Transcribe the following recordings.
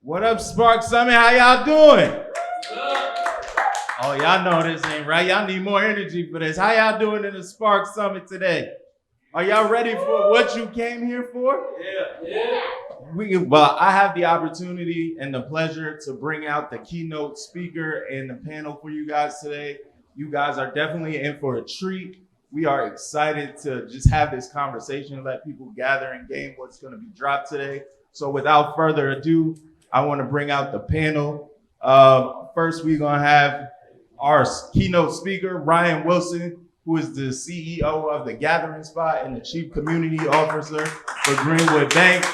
What up, Spark Summit? How y'all doing? Oh, y'all know this ain't right. Y'all need more energy for this. How y'all doing in the Spark Summit today? Are y'all ready for what you came here for? Yeah. Well, I have the opportunity and the pleasure to bring out the keynote speaker and the panel for you guys today. You guys are definitely in for a treat. We are excited to just have this conversation and let people gather and gain what's going to be dropped today. So without further ado, I want to bring out the panel. First, we're going to have our keynote speaker, Ryan Wilson, who is the CEO of the Gathering Spot and the Chief Community Officer for Greenwood Bank.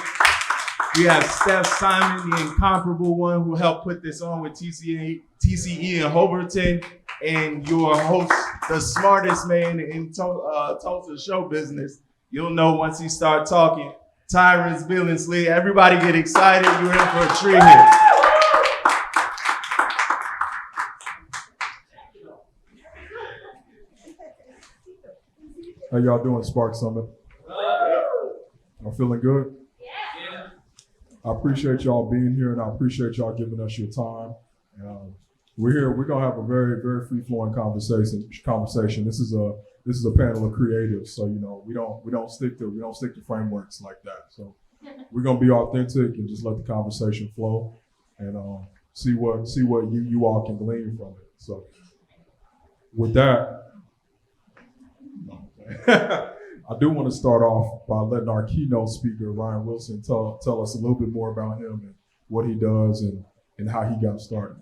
We have Steph Simon, the incomparable one who helped put this on with TCE in Hoverton, and your host, the smartest man in Tulsa show business. You'll know once he starts talking. Tyrance, Billiingsley, everybody get excited. You're in for a treat here. How y'all doing, Spark Summit? I'm feeling good? Yeah. I appreciate y'all being here, and I appreciate y'all giving us your time. We're here. We're gonna have a very, very free-flowing conversation. This is a panel of creatives, so we don't stick to frameworks like that. So we're gonna be authentic and just let the conversation flow, and see what you all can glean from it. So with that. I do want to start off by letting our keynote speaker, Ryan Wilson, tell us a little bit more about him and what he does and how he got started.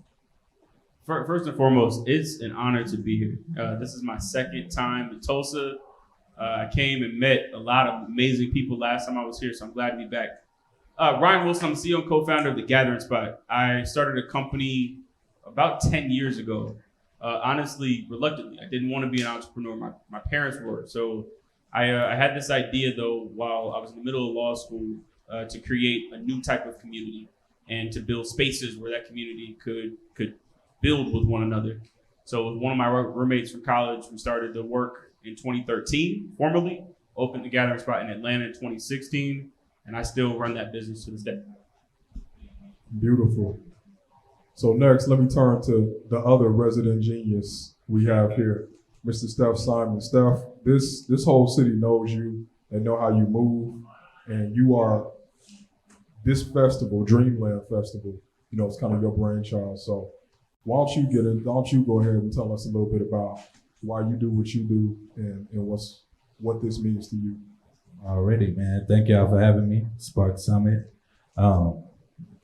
First and foremost, it's an honor to be here. This is my second time in Tulsa. I came and met a lot of amazing people last time I was here, so I'm glad to be back. Ryan Wilson, I'm the CEO and co-founder of the Gathering Spot. I started a company about 10 years ago. Honestly, reluctantly. I didn't want to be an entrepreneur. My parents were. So I had this idea, though, while I was in the middle of law school, to create a new type of community and to build spaces where that community could build with one another. So with one of my roommates from college, we started to work in 2013, formally, opened the Gathering Spot in Atlanta in 2016, and I still run that business to this day. Beautiful. So next, let me turn to the other resident genius we have here, Mr. Steph Simon. Steph, this whole city knows you. They know how you move, and you are this festival, Dreamland Festival. It's kind of your brainchild. So why don't you go ahead and tell us a little bit about why you do what you do and what this means to you. Alrighty, man. Thank y'all for having me. Spark Summit. Kind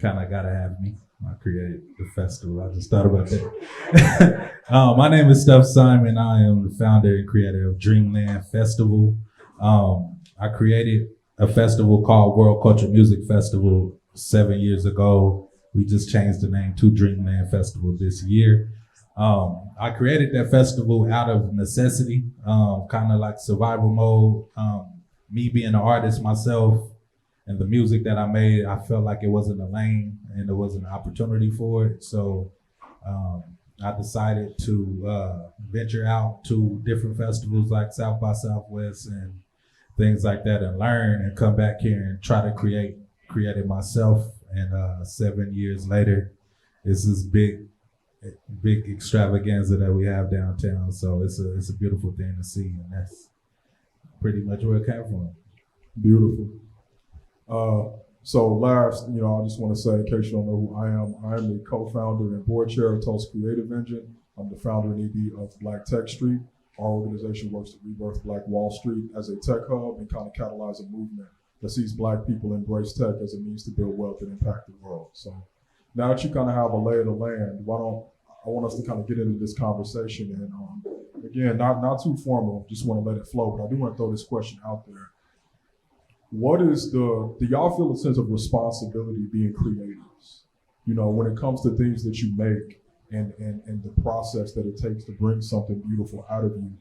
of gotta have me. I created the festival. I just thought about that. My name is Steph Simon. I am the founder and creator of Dreamland Festival. I created a festival called World Culture Music Festival 7 years ago. We just changed the name to Dreamland Festival this year. I created that festival out of necessity, kind of like survival mode. Me being an artist myself, and the music that I made, I felt like it wasn't a lane and there wasn't an opportunity for it. So I decided to venture out to different festivals like South by Southwest and things like that and learn and come back here and try to create it myself. And 7 years later, it's this big extravaganza that we have downtown. So it's a beautiful thing to see, and that's pretty much where it came from. Beautiful. So last, I just want to say, in case you don't know who I am the co-founder and board chair of Tulsa Creative Engine. I'm the founder and ED of Black Tech Street. Our organization works to rebirth Black Wall Street as a tech hub and kind of catalyze a movement that sees Black people embrace tech as a means to build wealth and impact the world. So now that you kind of have a lay of the land, I want us to kind of get into this conversation. And again, not too formal, just want to let it flow, but I do want to throw this question out there. Do y'all feel a sense of responsibility being creatives? When it comes to things that you make and the process that it takes to bring something beautiful out of you,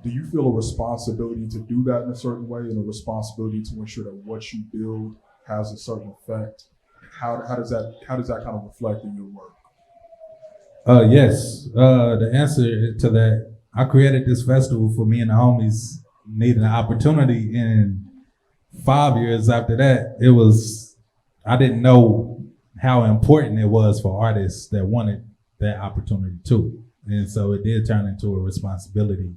do you feel a responsibility to do that in a certain way and a responsibility to ensure that what you build has a certain effect? How does that kind of reflect in your work? Yes. The answer to that, I created this festival for me and the homies needing an opportunity, and 5 years after that, I didn't know how important it was for artists that wanted that opportunity too. And so it did turn into a responsibility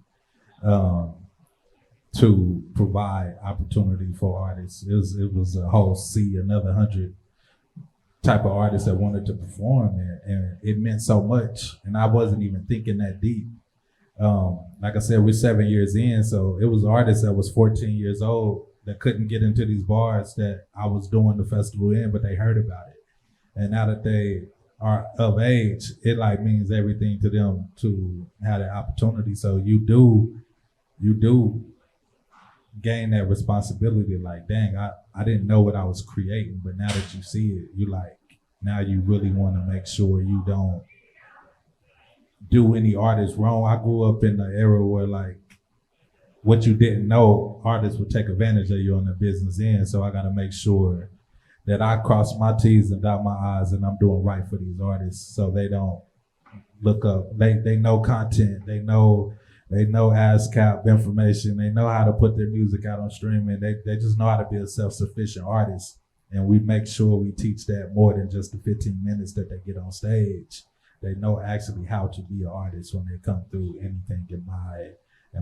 to provide opportunity for artists. It was a whole sea, another 100 type of artists that wanted to perform, and it meant so much. And I wasn't even thinking that deep. Like I said, we're 7 years in, so it was artists that was 14 years old that couldn't get into these bars that I was doing the festival in, but they heard about it. And now that they are of age, it like means everything to them to have that opportunity. So you do gain that responsibility. Like, dang, I didn't know what I was creating, but now that you see it, you like, now you really want to make sure you don't do any artist wrong. I grew up in the era where like what you didn't know, artists would take advantage of you on the business end. So I got to make sure that I cross my T's and dot my I's and I'm doing right for these artists so they don't look up. They know content. They know ASCAP information. They know how to put their music out on streaming. They just know how to be a self-sufficient artist. And we make sure we teach that more than just the 15 minutes that they get on stage. They know actually how to be an artist when they come through anything in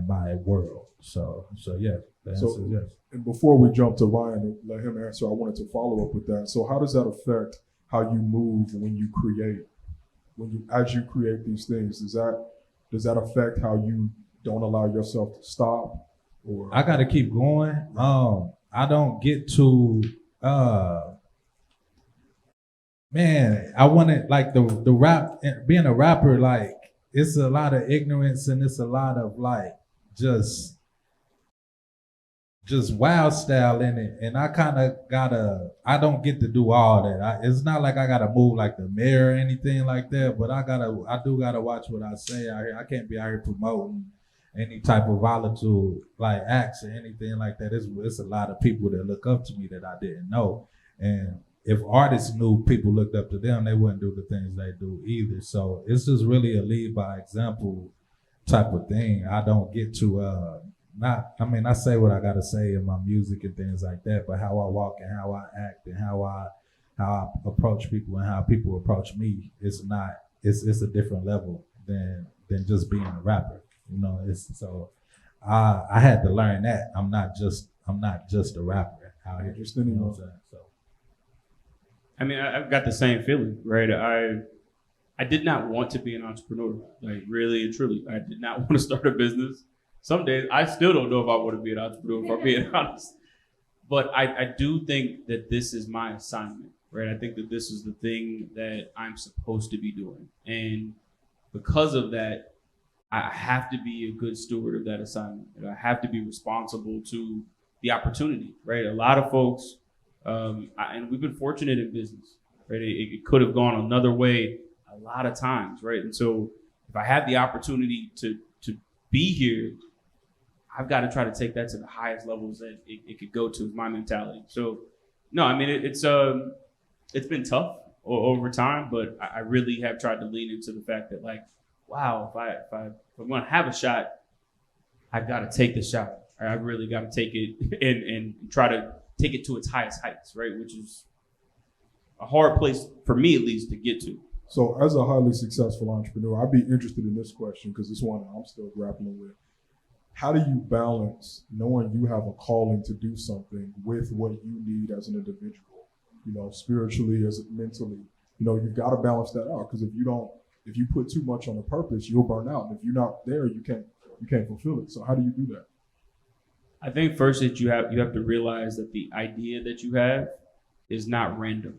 my world. So yeah, the answer is yes. And before we jump to Ryan and let him answer, I wanted to follow up with that. So how does that affect how you move when you create? As you create these things, does that affect how you don't allow yourself to stop? Or I gotta keep going. I don't get to man, I wanted like the rap, being a rapper, like it's a lot of ignorance and it's a lot of like just wild style in it. And I kind of I don't get to do all that. It's not like I gotta move like the mayor or anything like that, but I do gotta watch what I say out here. I can't be out here promoting any type of volatile like acts or anything like that. It's a lot of people that look up to me that I didn't know. And if artists knew people looked up to them, they wouldn't do the things they do either. So it's just really a lead by example type of thing. I don't get to I say what I gotta say in my music and things like that, but how I walk and how I act and how I approach people and how people approach me, it's a different level than just being a rapper. You know, I had to learn that I'm not just a rapper out here. Just you know what I'm saying? So. I mean, I've got the same feeling, right? I did not want to be an entrepreneur, like really and truly. I did not want to start a business. Some days I still don't know if I want to be an entrepreneur, if I'm being honest. But I do think that this is my assignment, right? I think that this is the thing that I'm supposed to be doing. And because of that, I have to be a good steward of that assignment. And I have to be responsible to the opportunity, right? A lot of folks, and we've been fortunate in business, right? It could have gone another way a lot of times, right? And so if I have the opportunity to be here, I've got to try to take that to the highest levels that it could go to, is my mentality. So, no, I mean, it's been tough over time, but I really have tried to lean into the fact that, like, wow, if I'm going to have a shot, I've got to take the shot. Right? I've really got to take it and try to take it to its highest heights, right? Which is a hard place for me, at least, to get to. So as a highly successful entrepreneur, I'd be interested in this question because it's one I'm still grappling with. How do you balance knowing you have a calling to do something with what you need as an individual, you know, spiritually, as mentally? You know, you've got to balance that out, because if you put too much on a purpose, you'll burn out. And if you're not there, you can't fulfill it. So how do you do that? I think first that you have to realize that the idea that you have is not random,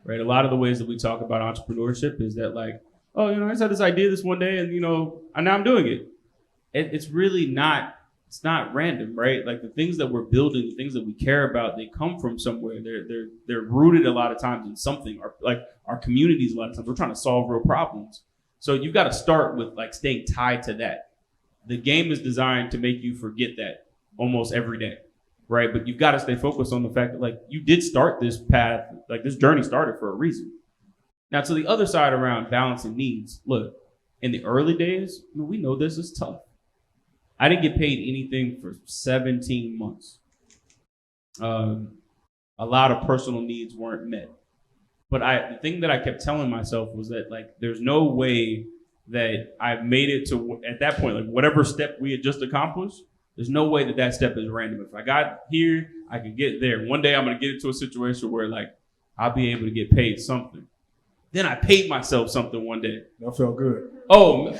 right? A lot of the ways that we talk about entrepreneurship is that, like, oh, you know, I just had this idea this one day and, you know, and now I'm doing it. It's really not, it's not random, right? Like the things that we're building, the things that we care about, they come from somewhere. They're rooted a lot of times in something, or like our communities a lot of times. We're trying to solve real problems. So you've got to start with like staying tied to that. The game is designed to make you forget that almost every day, right? But you've got to stay focused on the fact that, like, you did start this path, like this journey started for a reason. Now, to the other side around balancing needs, look, in the early days, I mean, we know this is tough. I didn't get paid anything for 17 months. A lot of personal needs weren't met. But the thing that I kept telling myself was that like there's no way that I've made it to at that point, like whatever step we had just accomplished, there's no way that step is random. If I got here, I can get there. One day I'm gonna get into a situation where like I'll be able to get paid something. Then I paid myself something one day. That felt good. Oh,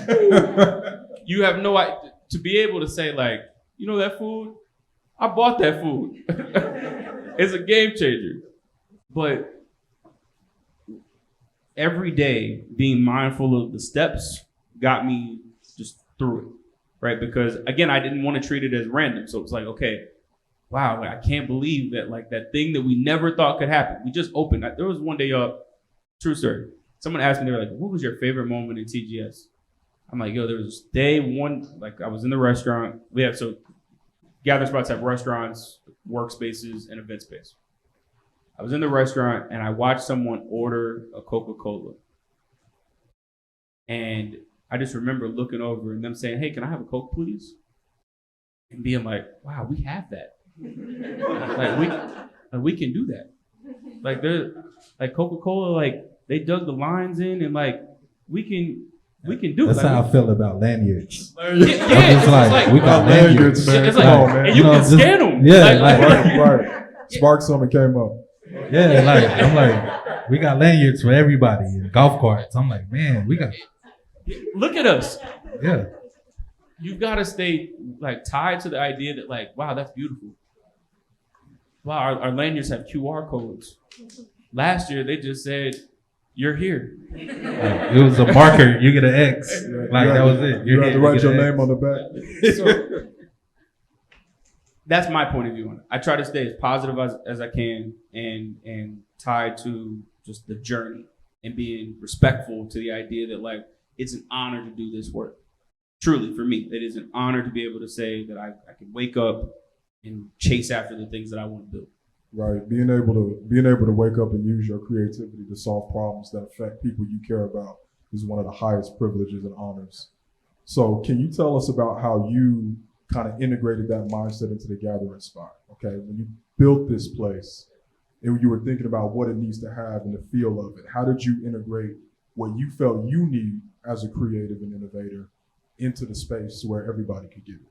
you have no idea. To be able to say like, you know that food? I bought that food. It's a game changer. But every day being mindful of the steps got me just through it, right? Because again, I didn't want to treat it as random. So it's like, okay, wow, like, I can't believe that like that thing that we never thought could happen. We just opened. There was one day, true story. Someone asked me, they were like, what was your favorite moment in TGS? I'm like, yo, there was this day one, like I was in the restaurant. Gathering spots have restaurants, workspaces, and event space. I was in the restaurant and I watched someone order a Coca-Cola. And I just remember looking over and them saying, hey, can I have a Coke, please? And being like, wow, we have that. we can do that. Like like Coca-Cola, like they dug the lines in and like we can do it. That's like, how I feel about lanyards. It's like we got lanyards, man. It's Come like, on, man. and you can scan them. Yeah, Right. Spark Summit came up. Yeah, like I'm like, we got lanyards for everybody and golf carts. I'm like, man, we got. Look at us. Yeah. You've got to stay like tied to the idea that like, wow, that's beautiful. Wow, our lanyards have QR codes. Last year they just said, "You're here." It was a marker. You get an X. Like that was it. You have to write your get an name X. on the back. So that's my point of view on it. I try to stay as positive as I can and tied to just the journey and being respectful to the idea that like it's an honor to do this work. Truly, for me, it is an honor to be able to say that I can wake up and chase after the things that I want to do. Right. Being able to wake up and use your creativity to solve problems that affect people you care about is one of the highest privileges and honors. So can you tell us about how you kind of integrated that mindset into the Gathering Spot? Okay, when you built this place and you were thinking about what it needs to have and the feel of it, how did you integrate what you felt you need as a creative and innovator into the space where everybody could get it?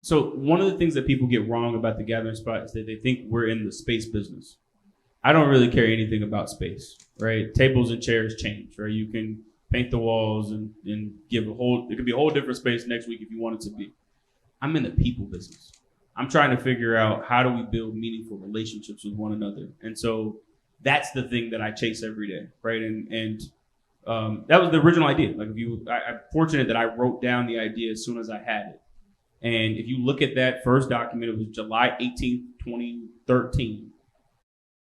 So one of the things that people get wrong about the Gathering Spot is that they think we're in the space business. I don't really care anything about space, right? Tables and chairs change, right? You can paint the walls and give it could be a whole different space next week if you want it to be. I'm in the people business. I'm trying to figure out how do we build meaningful relationships with one another. And so that's the thing that I chase every day, right? And that was the original idea. Like I'm fortunate that I wrote down the idea as soon as I had it. And if you look at that first document, it was July 18th, 2013.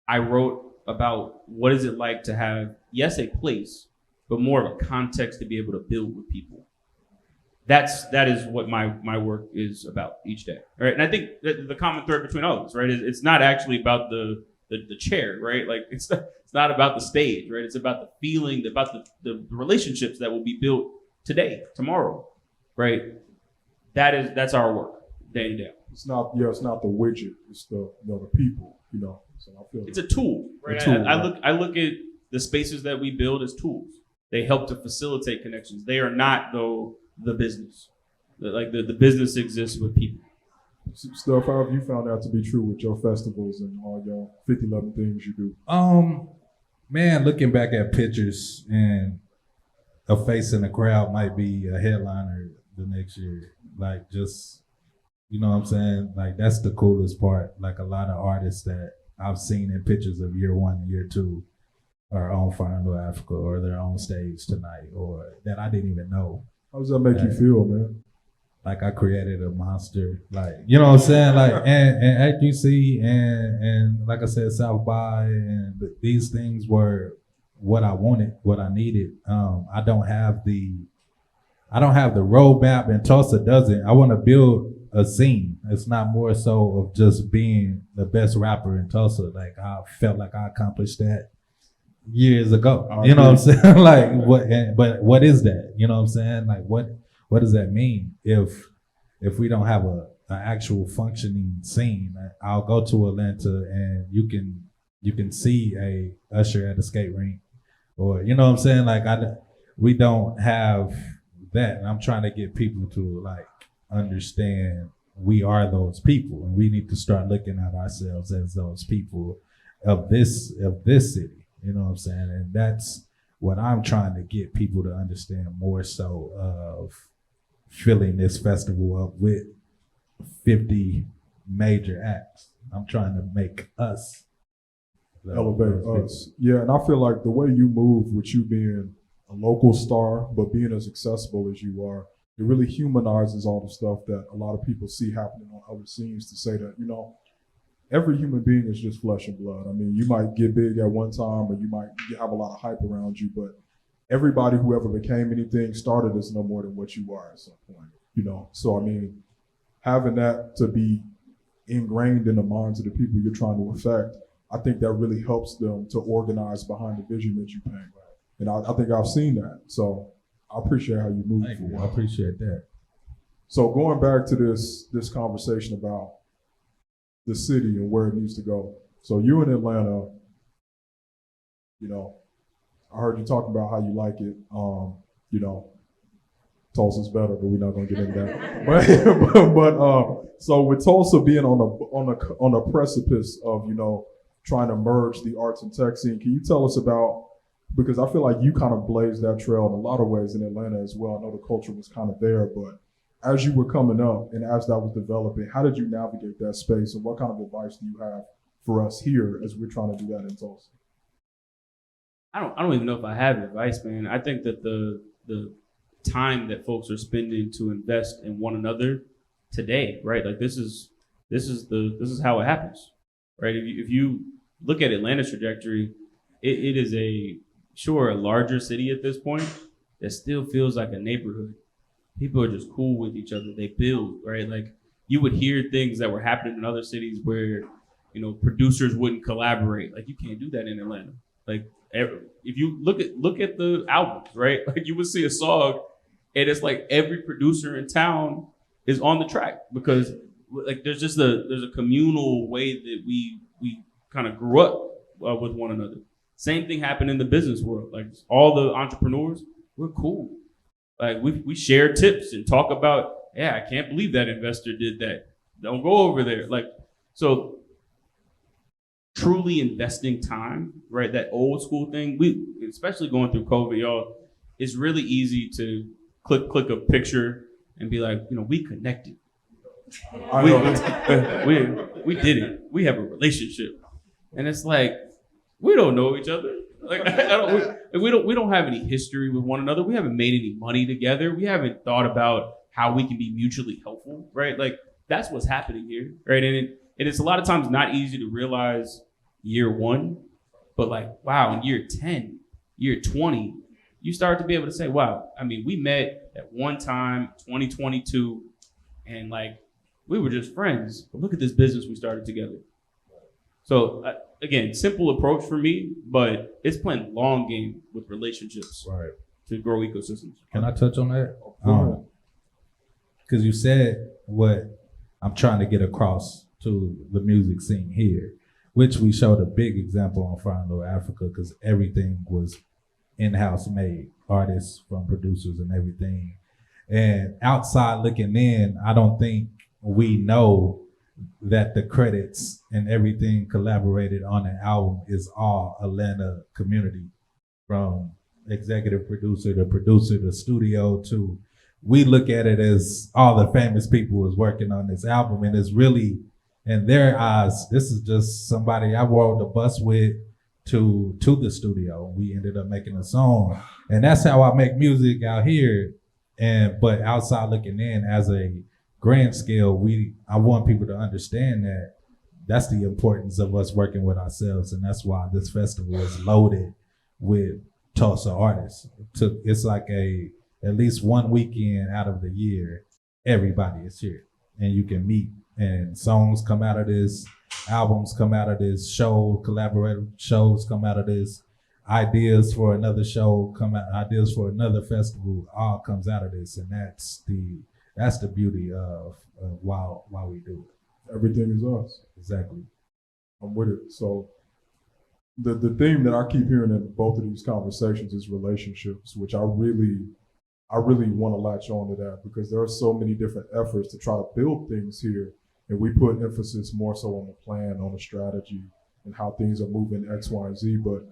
I wrote about what is it like to have, yes, a place, but more of a context to be able to build with people. That is what my work is about each day, right? And I think that the common thread between all of us, right, is it's not actually about the chair, right? Like it's not about the stage, right? It's about the feeling, about the relationships that will be built today, tomorrow, right? That's our work, day in, day out. It's not the widget, it's the people, So I feel it's a tool, right? I look at the spaces that we build as tools. They help to facilitate connections. They are not, though, the business. The business exists with people. Steph, how have you found that to be true with your festivals and all your 50-11 things you do? Man, looking back at pictures and a face in the crowd might be a headliner the next year. Like, just, you know what I'm saying? Like, that's the coolest part. Like, a lot of artists that I've seen in pictures of year one and year two are on Final Africa or they're on stage tonight or that I didn't even know. How does that make you feel, man? Like I created a monster, like, you know what I'm saying? Like, and at UC and like I said, South by, and these things were what I wanted, what I needed. I don't have the roadmap, and Tulsa doesn't. I want to build a scene. It's not more so of just being the best rapper in Tulsa. Like, I felt like I accomplished that years ago. You know what I'm saying? Like, but what is that? You know what I'm saying? Like, what does that mean if we don't have an actual functioning scene? I'll go to Atlanta and you can you can see a usher at a skate rink, or you know what I'm saying. Like we don't have that, and I'm trying to get people to like understand we are those people, and we need to start looking at ourselves as those people of this city. You know what I'm saying, and that's what I'm trying to get people to understand more so of filling this festival up with 50 major acts. I'm trying to make us elevate us. Yeah, and I feel like the way you move with you being a local star, but being as accessible as you are, it really humanizes all the stuff that a lot of people see happening on other scenes, to say that, you know, every human being is just flesh and blood. I mean, you might get big at one time, or you might have a lot of hype around you, but everybody who ever became anything started as no more than what you are at some point, you know? So, I mean, having that to be ingrained in the minds of the people you're trying to affect, I think that really helps them to organize behind the vision that you paint. And I think I've seen that. So I appreciate how you move forward. I appreciate that. So going back to this conversation about the city and where it needs to go. So you in Atlanta, you know, I heard you talking about how you like it. You know, Tulsa's better, but we're not gonna get into that. but so with Tulsa being on a precipice of, you know, trying to merge the arts and tech scene, can you tell us about, because I feel like you kind of blazed that trail in a lot of ways in Atlanta as well. I know the culture was kind of there, but as you were coming up and as that was developing, how did you navigate that space, and what kind of advice do you have for us here as we're trying to do that in Tulsa? I don't even know if I have advice, man. I think that the time that folks are spending to invest in one another today, right? Like this is how it happens, right? If you look at Atlanta's trajectory, it is a larger city at this point that still feels like a neighborhood. People are just cool with each other. They build, right? Like you would hear things that were happening in other cities where, you know, producers wouldn't collaborate. Like you can't do that in Atlanta. Like if you look at the albums, right? Like you would see a song and it's like every producer in town is on the track, because like there's a communal way that we kind of grew up with one another. Same thing happened in the business world. Like all the entrepreneurs, we're cool. Like we share tips and talk about, yeah, I can't believe that investor did that. Don't go over there. Like, so truly investing time, right? That old school thing, especially going through COVID, y'all, it's really easy to click a picture and be like, you know, we connected. We did it. We have a relationship. And it's like, we don't know each other. Like we don't have any history with one another. We haven't made any money together. We haven't thought about how we can be mutually helpful, right? Like that's what's happening here, right? And it's a lot of times not easy to realize year one, but like, wow, in year 10, year 20, you start to be able to say, wow, I mean, we met at one time, 2022, and like we were just friends, but look at this business we started together. So again, simple approach for me, but it's playing long game with relationships, right, to grow ecosystems. Can I touch on that? Because you said what I'm trying to get across to the music scene here, which we showed a big example on Finding Little Africa, because everything was in-house made, artists from producers and everything. And outside looking in, I don't think we know that the credits and everything collaborated on the album is all Atlanta community, from executive producer to producer to studio to, we look at it as all the famous people was working on this album, and it's really, in their eyes, this is just somebody I rode the bus with to the studio. We ended up making a song, and that's how I make music out here. But outside looking in, as a grand scale, I want people to understand that that's the importance of us working with ourselves, and that's why this festival is loaded with Tulsa artists. It's like at least one weekend out of the year, everybody is here, and you can meet, and songs come out of this, albums come out of this, collaborative shows come out of this, ideas for another show come out, ideas for another festival, all comes out of this, and that's the beauty of why we do it. Everything is us. Exactly. I'm with it. So the theme that I keep hearing in both of these conversations is relationships, which I really want to latch on to that, because there are so many different efforts to try to build things here, and we put emphasis more so on the plan, on the strategy, and how things are moving X, Y, and Z. But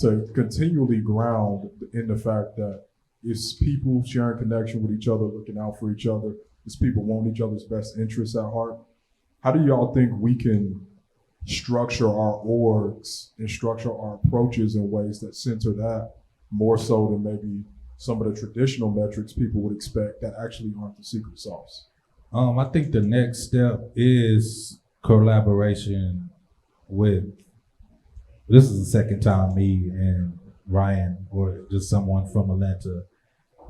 to continually ground in the fact that it's people sharing connection with each other, looking out for each other, it's people wanting each other's best interests at heart. How do y'all think we can structure our orgs and structure our approaches in ways that center that more so than maybe some of the traditional metrics people would expect that actually aren't the secret sauce? I think the next step is collaboration with, this is the second time me and Ryan or just someone from Atlanta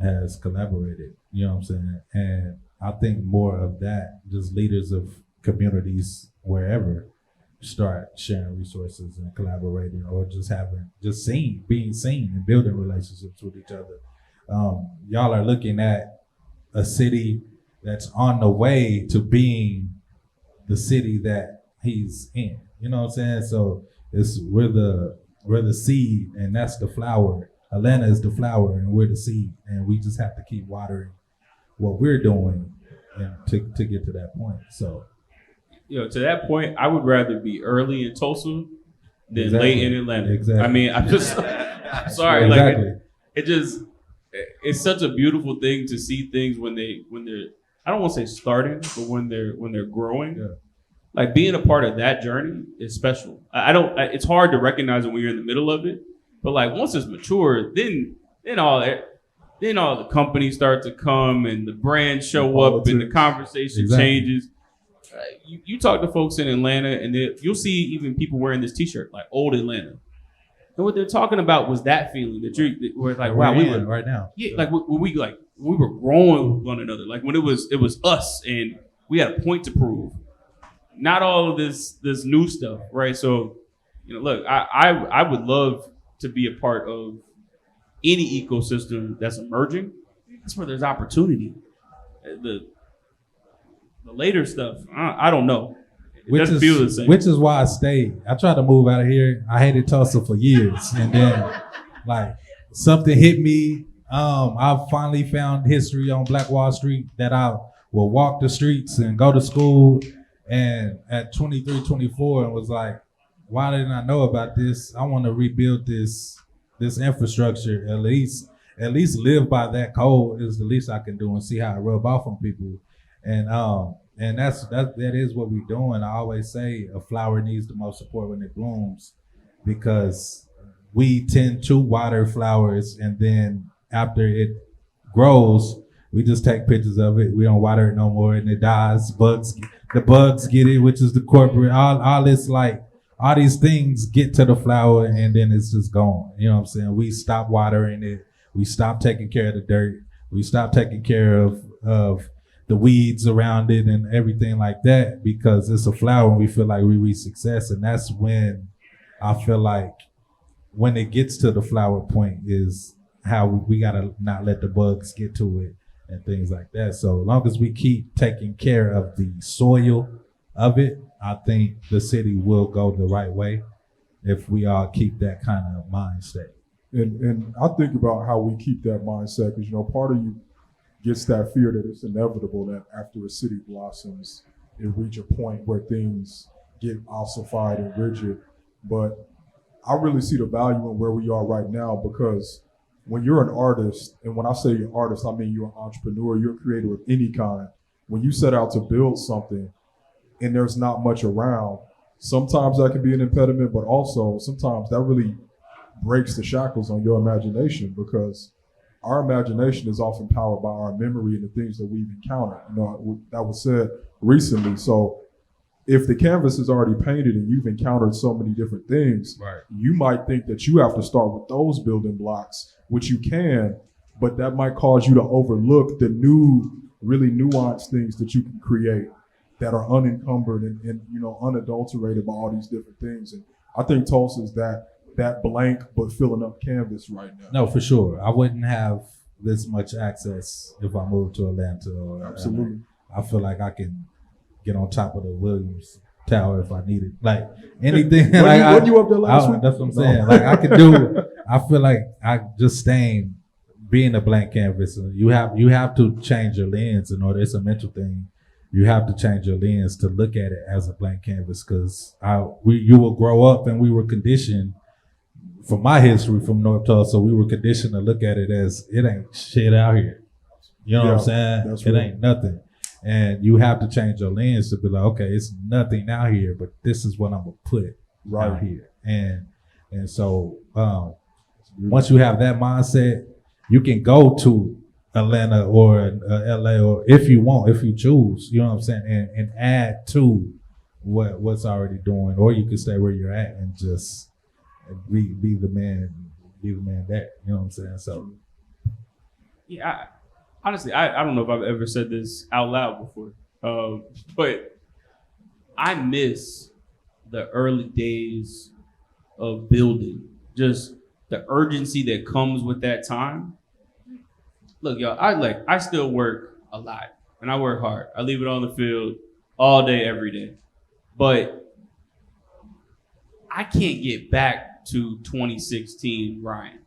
has collaborated, you know what I'm saying? And I think more of that, just leaders of communities wherever start sharing resources and collaborating, or just being seen and building relationships with each other. Y'all are looking at a city that's on the way to being the city that he's in. You know what I'm saying? So we're the seed, and that's the flower. Atlanta is the flower, and we're the seed, and we just have to keep watering what we're doing and to get to that point. So, To that point, I would rather be early in Tulsa than exactly. late in Atlanta. Exactly. I mean, I'm sorry, exactly. it's such a beautiful thing to see things when they're, I don't want to say starting, but when they're growing. Yeah. Like, being a part of that journey is special. It's hard to recognize when you're in the middle of it, but like once it's mature, then all the companies start to come and the brands show up and the conversation changes. You talk to folks in Atlanta, and you'll see even people wearing this T-shirt, like old Atlanta. And what they're talking about was that feeling that where like, wow, we were right now. Yeah, like when we were growing with one another, like when it was us and we had a point to prove. Not all of this new stuff, right? So, look, I would love to be a part of any ecosystem that's emerging. That's where there's opportunity. The later stuff, I don't know. It doesn't feel the same. Which is why I stayed. I tried to move out of here. I hated Tulsa for years, and then like something hit me. I finally found history on Black Wall Street that I will walk the streets and go to school. And at 23, 24, and was like, why didn't I know about this? I want to rebuild this infrastructure. At least live by that code is the least I can do, and see how it rub off on people. And that is what we're doing. I always say a flower needs the most support when it blooms, because we tend to water flowers, and then after it grows, we just take pictures of it. We don't water it no more, and it dies. The bugs get it, which is the corporate. All this, like, all these things get to the flower, and then it's just gone. You know what I'm saying? We stop watering it. We stop taking care of the dirt. We stop taking care of the weeds around it and everything like that, because it's a flower and we feel like we reach success. And that's when I feel like when it gets to the flower point is how we gotta not let the bugs get to it and things like that. So long as we keep taking care of the soil of it, I think the city will go the right way if we all keep that kind of mindset. And I think about how we keep that mindset, because part of you gets that fear that it's inevitable that after a city blossoms, it reach a point where things get ossified and rigid. But I really see the value in where we are right now, because when you're an artist, and when I say you're an artist, I mean you're an entrepreneur, you're a creator of any kind. When you set out to build something and there's not much around, sometimes that can be an impediment, but also sometimes that really breaks the shackles on your imagination, because our imagination is often powered by our memory and the things that we've encountered. That was said recently. So if the canvas is already painted and you've encountered so many different things, right, you might think that you have to start with those building blocks, which you can, but that might cause you to overlook the new, really nuanced things that you can create that are unencumbered and unadulterated by all these different things. And I think Tulsa is that blank but filling up canvas right now. No, for sure. I wouldn't have this much access if I moved to Atlanta. Absolutely. I feel like I can get on top of the Williams tower if I needed. Like anything. When you up there last week? That's what I'm saying. Like I could do. I feel like I just staying being a blank canvas. You have to change your lens in order. It's a mental thing. You have to change your lens to look at it as a blank canvas because you will grow up and we were conditioned. From my history from North Tulsa, we were conditioned to look at it as it ain't shit out here. You know what I'm saying? It right. Ain't nothing. And you have to change your lens to be like, okay, it's nothing out here, but this is what I'm gonna put out here. And so once you have that mindset, you can go to Atlanta or LA or if you want, if you choose, you know what I'm saying, and add to what's already doing, or you can stay where you're at and just be the man there. You know what I'm saying? So yeah, honestly, I don't know if I've ever said this out loud before, but I miss the early days of building, just the urgency that comes with that time. Look, y'all, I still work a lot and I work hard. I leave it on the field all day, every day, but I can't get back to 2016 Ryan.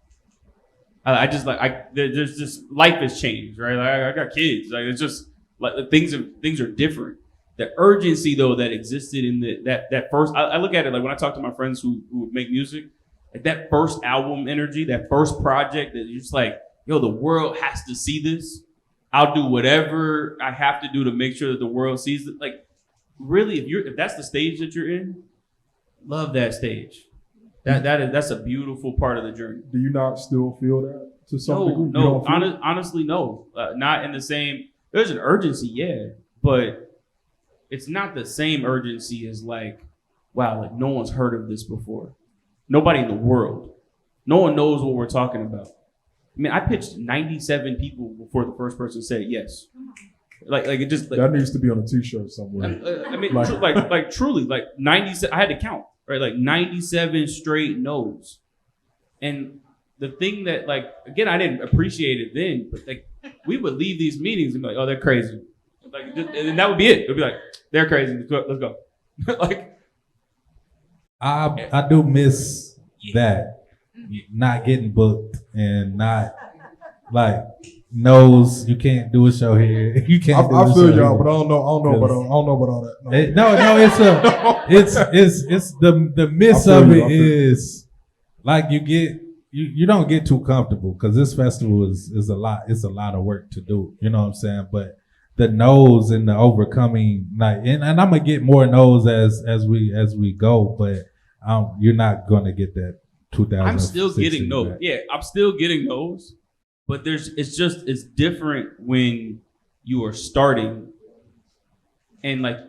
There's just life has changed, right? Like I got kids. Like it's just like things are different. The urgency though that existed in that first, I look at it like when I talk to my friends who make music, like that first album energy, that first project that you're just like, yo, the world has to see this. I'll do whatever I have to do to make sure that the world sees it. Like really, if that's the stage that you're in, love that stage. That's a beautiful part of the journey. Do you not still feel that to some degree? No, honestly, no. Not in the same. There's an urgency, yeah, but it's not the same urgency as like, wow, like no one's heard of this before. Nobody in the world. No one knows what we're talking about. I mean, I pitched 97 people before the first person said yes. Like it just like, that needs to be on a T-shirt somewhere. I mean, truly, like 97. I had to count. Right, like 97 straight no's. And the thing that, like, again, I didn't appreciate it then, but like, we would leave these meetings and be like, oh, they're crazy. Like, and that would be it. It would be like, they're crazy. Let's go. Like, I do miss that, not getting booked and not like knows you can't do a show here. You can't. I feel y'all, but I don't know about all that. It's the miss of it is like you don't get too comfortable because this festival is a lot. It's a lot of work to do. You know what I'm saying? But the no's and the overcoming, like, and I'm gonna get more no's as we go, but you're not gonna get that 2000. I'm still getting no's. Yeah, I'm still getting no's. But it's different when you are starting and like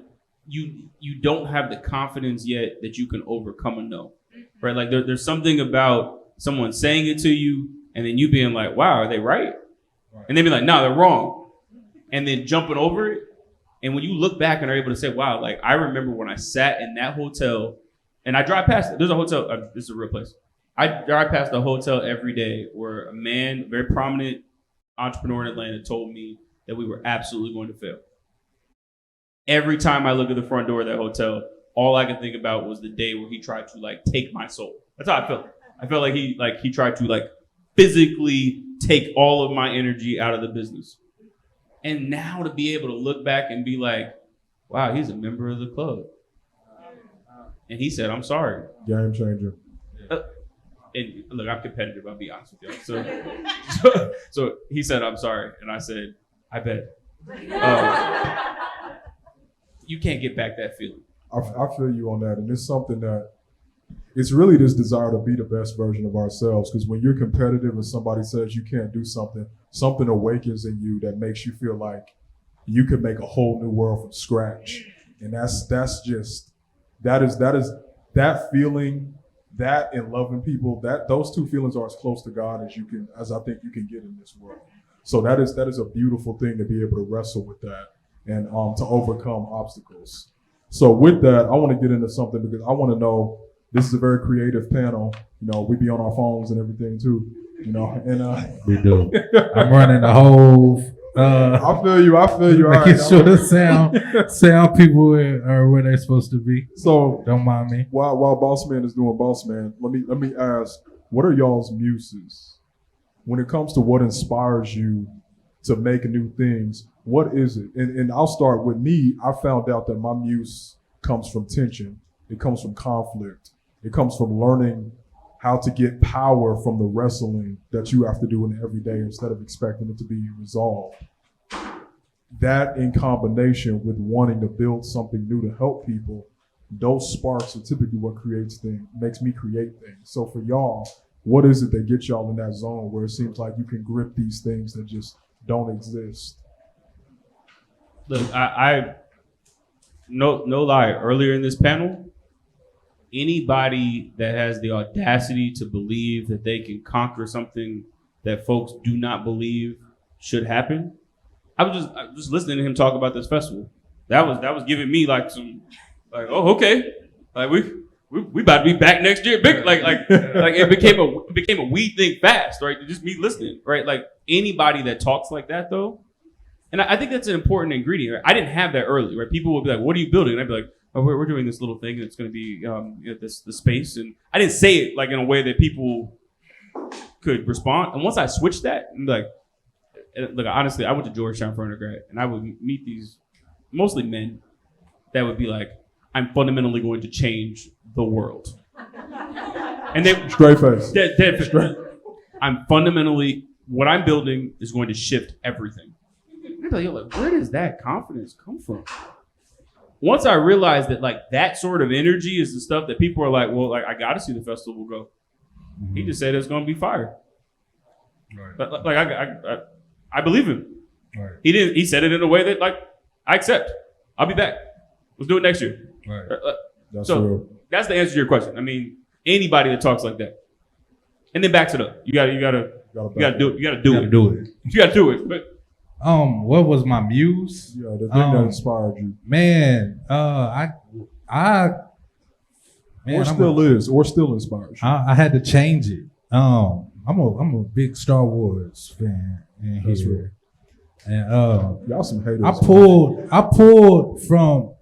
you don't have the confidence yet that you can overcome a no, right? Like there's something about someone saying it to you and then you being like, wow, are they right? And then be like, no, they're wrong. And then jumping over it. And when you look back and are able to say, wow, like I remember when I sat in that hotel and I drive past it. There's a hotel, this is a real place. I drive past the hotel every day where a man, very prominent entrepreneur in Atlanta, told me that we were absolutely going to fail. Every time I look at the front door of that hotel, all I could think about was the day where he tried to like take my soul. That's how I felt. I felt like he tried to like physically take all of my energy out of the business. And now to be able to look back and be like, wow, he's a member of the club. And he said, I'm sorry. Game changer. And look, I'm competitive, I'll be honest with y'all. So he said, I'm sorry. And I said, I bet. You can't get back that feeling. I feel you on that. And it's something that, it's really this desire to be the best version of ourselves. Because when you're competitive and somebody says you can't do something, something awakens in you that makes you feel like you could make a whole new world from scratch. And that feeling, that and loving people, those two feelings are as close to God as I think you can get in this world. So that is a beautiful thing to be able to wrestle with that and to overcome obstacles. So with that, I want to get into something because I want to know, this is a very creative panel. You know, we be on our phones and everything too. You know, and we do. I'm running a whole I feel you. All making right. sure the sound people are where they're supposed to be. So Don't mind me. while Boss Man is doing Boss Man, let me ask, what are y'all's muses? When it comes to what inspires you to make new things, what is it? And I'll start with me. I found out that my muse comes from tension. It comes from conflict. It comes from learning how to get power from the wrestling that you have to do in every day instead of expecting it to be resolved. That in combination with wanting to build something new to help people, those sparks are typically what makes me create things. So for y'all, what is it that gets y'all in that zone where it seems like you can grip these things that just don't exist? Look, I no lie. Earlier in this panel, anybody that has the audacity to believe that they can conquer something that folks do not believe should happen. I was just listening to him talk about this festival. That was giving me like some oh, okay, like we about to be back next year. Big like it became a we think fast, right? Just me listening, right? Like anybody that talks like that though, and I think that's an important ingredient. Right? I didn't have that early, right? People would be like, "What are you building?" And I'd be like, "Oh, we're doing this little thing, and it's going to be the space." And I didn't say it like in a way that people could respond. And once I switched that, I'm like, look, honestly, I went to Georgetown for undergrad, and I would meet these mostly men that would be like, "I'm fundamentally going to change the world," and they Straight face. dead. I'm fundamentally what I'm building is going to shift everything. And I'm like, where does that confidence come from? Once I realized that like that sort of energy is the stuff that people are like, well, like I got to see the festival go. Mm-hmm. He just said it's going to be fire. Right. Like I believe him. Right. He didn't. He said it in a way that like I accept. I'll be back. Let's do it next year. Right. That's the answer to your question. I mean, anybody that talks like that, and then backs it up. You gotta do it. You gotta do it. You gotta do it. But what was my muse? Yeah, the thing that inspired you. Man, or still inspires you. I had to change it. I'm a big Star Wars fan in here. And y'all some haters. I pulled from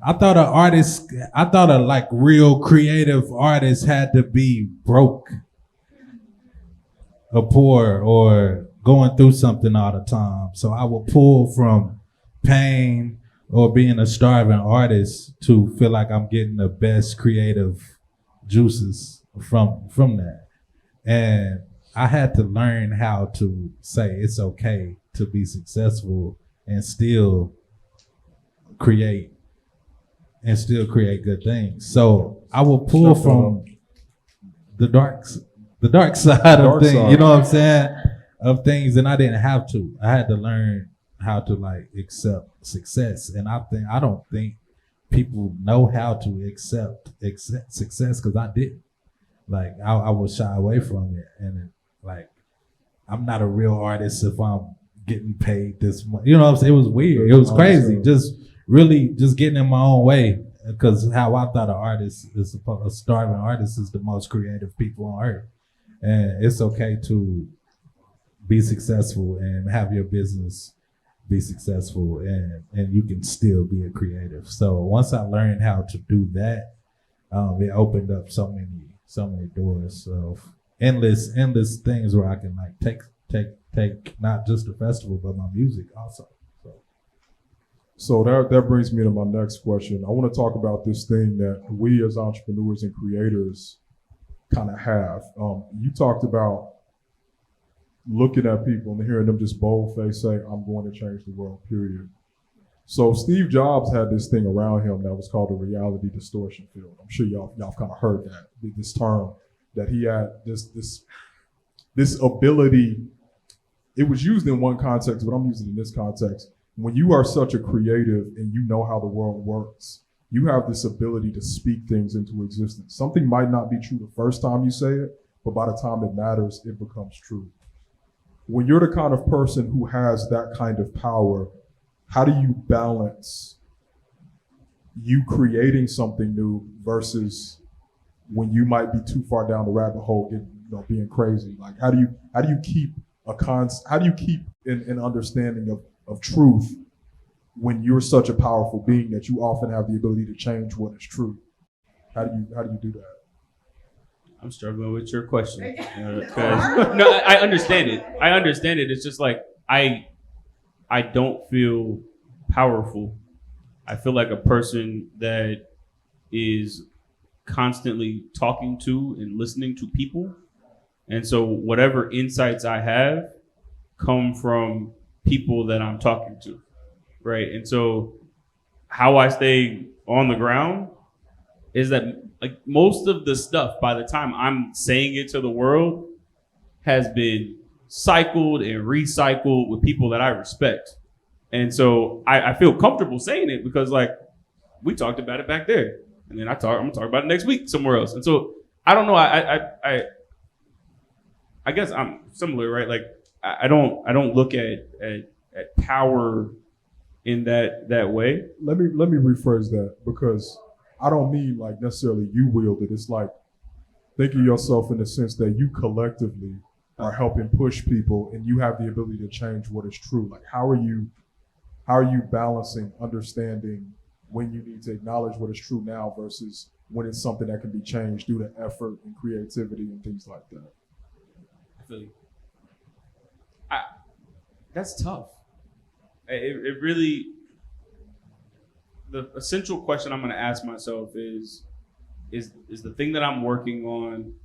I thought a like real creative artist had to be broke or poor or going through something all the time. So I would pull from pain or being a starving artist to feel like I'm getting the best creative juices from that. And I had to learn how to say it's okay to be successful and still create good things. So I will pull from the dark side of things, you know what I'm saying? Of things, and I didn't have to. I had to learn how to like accept success. And I don't think people know how to accept success because I didn't. Like I was shy away from it. And like I'm not a real artist if I'm getting paid this much. You know what I'm saying? It was weird. It was crazy. Just getting in my own way. Because how I thought a starving artist is the most creative people on earth. And it's okay to be successful and have your business be successful and you can still be a creative. So once I learned how to do that, it opened up so many doors of endless things where I can like take not just the festival but my music also. So that brings me to my next question. I want to talk about this thing that we as entrepreneurs and creators kind of have. You talked about looking at people and hearing them just bold-faced say, I'm going to change the world, period. So Steve Jobs had this thing around him that was called the reality distortion field. I'm sure y'all kind of heard that, this term, that he had this ability. It was used in one context, but I'm using it in this context. When you are such a creative and you know how the world works, you have this ability to speak things into existence. Something might not be true the first time you say it, but by the time it matters, it becomes true. When you're the kind of person who has that kind of power, how do you balance you creating something new versus when you might be too far down the rabbit hole, being crazy? Like how do you keep how do you keep an understanding of truth when you're such a powerful being that you often have the ability to change what is true? How do you do that? I'm struggling with your question. 'Cause no, I understand it. I understand it. It's just like I don't feel powerful. I feel like a person that is constantly talking to and listening to people. And so whatever insights I have come from people that I'm talking to, right? And so how I stay on the ground is that like most of the stuff by the time I'm saying it to the world has been cycled and recycled with people that I respect. And so I feel comfortable saying it because like we talked about it back there. And then I'm gonna talk about it next week somewhere else. And so I don't know. I guess I'm similar, right? Like I don't look at power in that way. Let me rephrase that, because I don't mean like necessarily you wield it. It's like think of yourself in the sense that you collectively are helping push people and you have the ability to change what is true. Like how are you balancing understanding when you need to acknowledge what is true now versus when it's something that can be changed due to effort and creativity and things like that? I feel you. That's tough. It really, the essential question I'm going to ask myself is the thing that I'm working on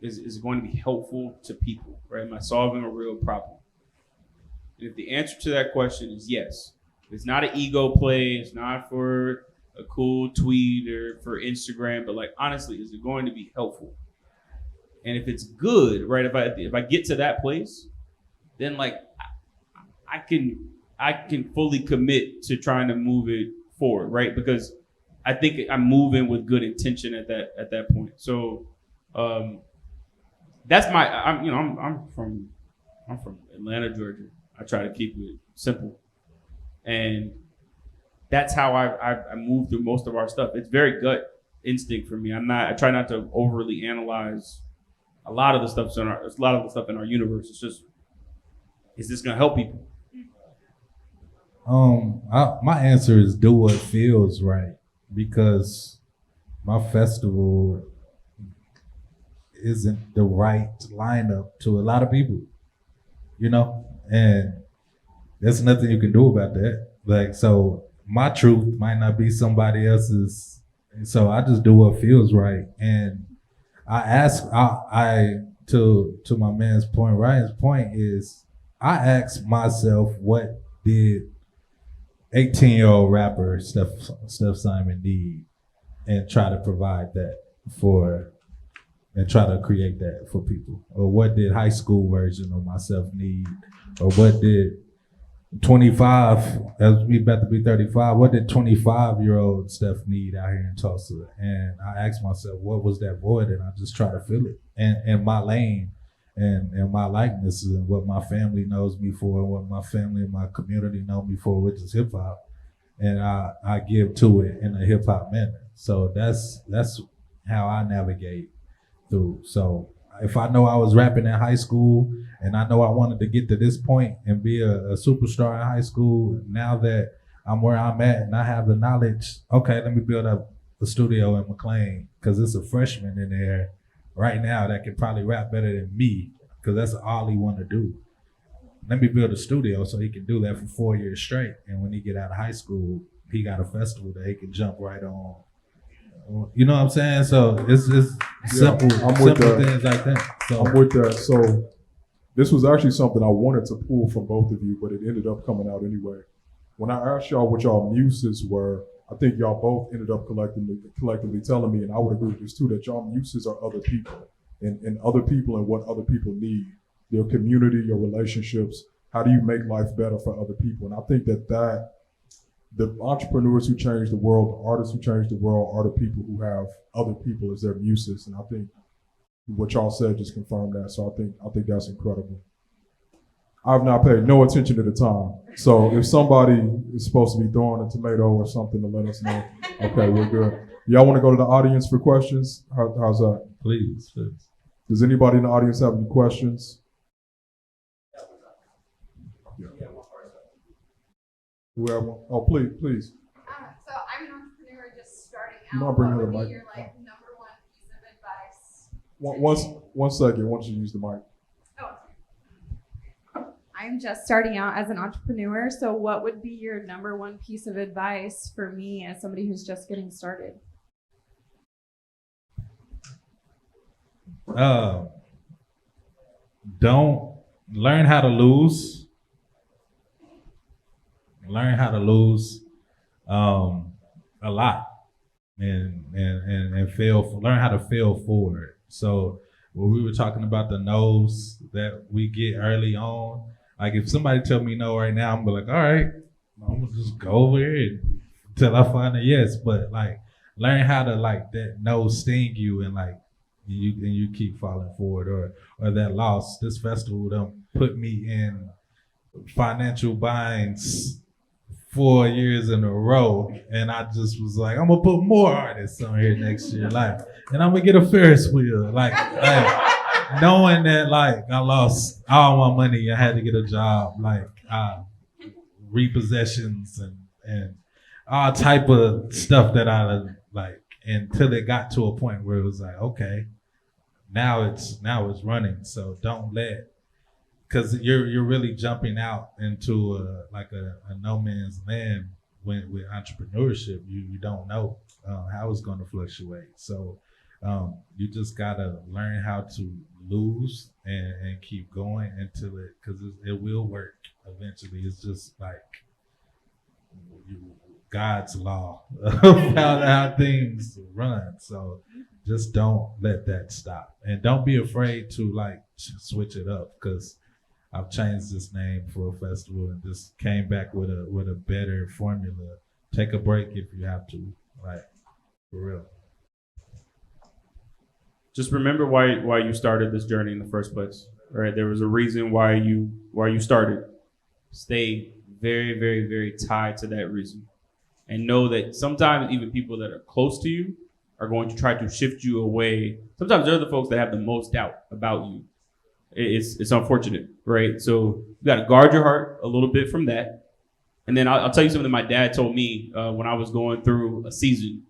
is going to be helpful to people, right? Am I solving a real problem? And if the answer to that question is yes, it's not an ego play, it's not for a cool tweet or for Instagram, but like honestly, is it going to be helpful? And if it's good, right? If I get to that place, then like I can fully commit to trying to move it forward, right? Because I think I'm moving with good intention at that point. So that's I'm from Atlanta, Georgia. I try to keep it simple, and that's how I move through most of our stuff. It's very gut instinct for me. I try not to overly analyze a lot of the stuff in our universe. It's just, is this gonna help people? My answer is do what feels right, because my festival isn't the right lineup to a lot of people, and there's nothing you can do about that. Like, so my truth might not be somebody else's, so I just do what feels right. And to my man's point, Ryan's point is, I ask myself, what did 18-year-old rapper Steph Simon need, and try to provide that and try to create that for people. Or what did high school version of myself need? Or what did 25, as we about to be 35, what did 25-year-old Steph need out here in Tulsa? And I asked myself, what was that void? And I just try to fill it. And my lane and my likeness and what my family knows me for, and what my family and my community know me for, which is hip hop. And I give to it in a hip hop manner. So that's how I navigate through. So if I know I was rapping in high school and I know I wanted to get to this point and be a superstar in high school, now that I'm where I'm at and I have the knowledge, okay, let me build up a studio in McLean, because there's a freshman in there right now that can probably rap better than me, because that's all he want to do. Let me build a studio so he can do that for 4 years straight. And when he get out of high school, he got a festival that he can jump right on. You know what I'm saying? So it's simple things like that. So I'm with that. So this was actually something I wanted to pull from both of you, but it ended up coming out anyway. When I asked y'all what y'all muses were, I think y'all both ended up collectively telling me, and I would agree with this too, that y'all muses are other people and other people and what other people need. Your community, your relationships, how do you make life better for other people? And I think that the entrepreneurs who change the world, the artists who change the world, are the people who have other people as their muses. And I think what y'all said just confirmed that. So I think that's incredible. I've not paid no attention to the time. So if somebody is supposed to be throwing a tomato or something to let us know, okay, we're good. Y'all want to go to the audience for questions? How's that? Please. Does anybody in the audience have any questions? Whoever. Oh, please. So I'm an entrepreneur just starting You out. might bring What her would the be mic. your number one piece of advice? One second. Why don't you use the mic? I'm just starting out as an entrepreneur. So what would be your number one piece of advice for me as somebody who's just getting started? Don't learn how to lose. Learn how to lose a lot, and fail. Learn how to fail forward. So when we were talking about the no's that we get early on, like if somebody tell me no right now, I'm gonna be like, all right, I'm gonna just go over here until I find a yes. But like, learn how to like that no sting you and like you keep falling forward, or that loss. This festival done put me in financial binds 4 years in a row, and I just was like, I'm gonna put more artists on here next year, like, and I'm gonna get a Ferris wheel, like knowing that like I lost all my money, I had to get a job, like repossessions and all type of stuff that I like, until it got to a point where it was like, okay, now it's running. So don't let, because you're really jumping out into a no man's land with entrepreneurship. You don't know how it's going to fluctuate. So you just gotta learn how to lose and keep going until because it will work eventually. It's just like God's law of how things run. So just don't let that stop, and don't be afraid to like switch it up, because I've changed this name for a festival and just came back with a better formula. Take a break if you have to, like, for real. Just remember why you started this journey in the first place, right? There was a reason why you started. Stay very, very, very tied to that reason, and know that sometimes even people that are close to you are going to try to shift you away. Sometimes they're the folks that have the most doubt about you. It's unfortunate, right? So you got to guard your heart a little bit from that. And then I'll tell you something my dad told me when I was going through a season.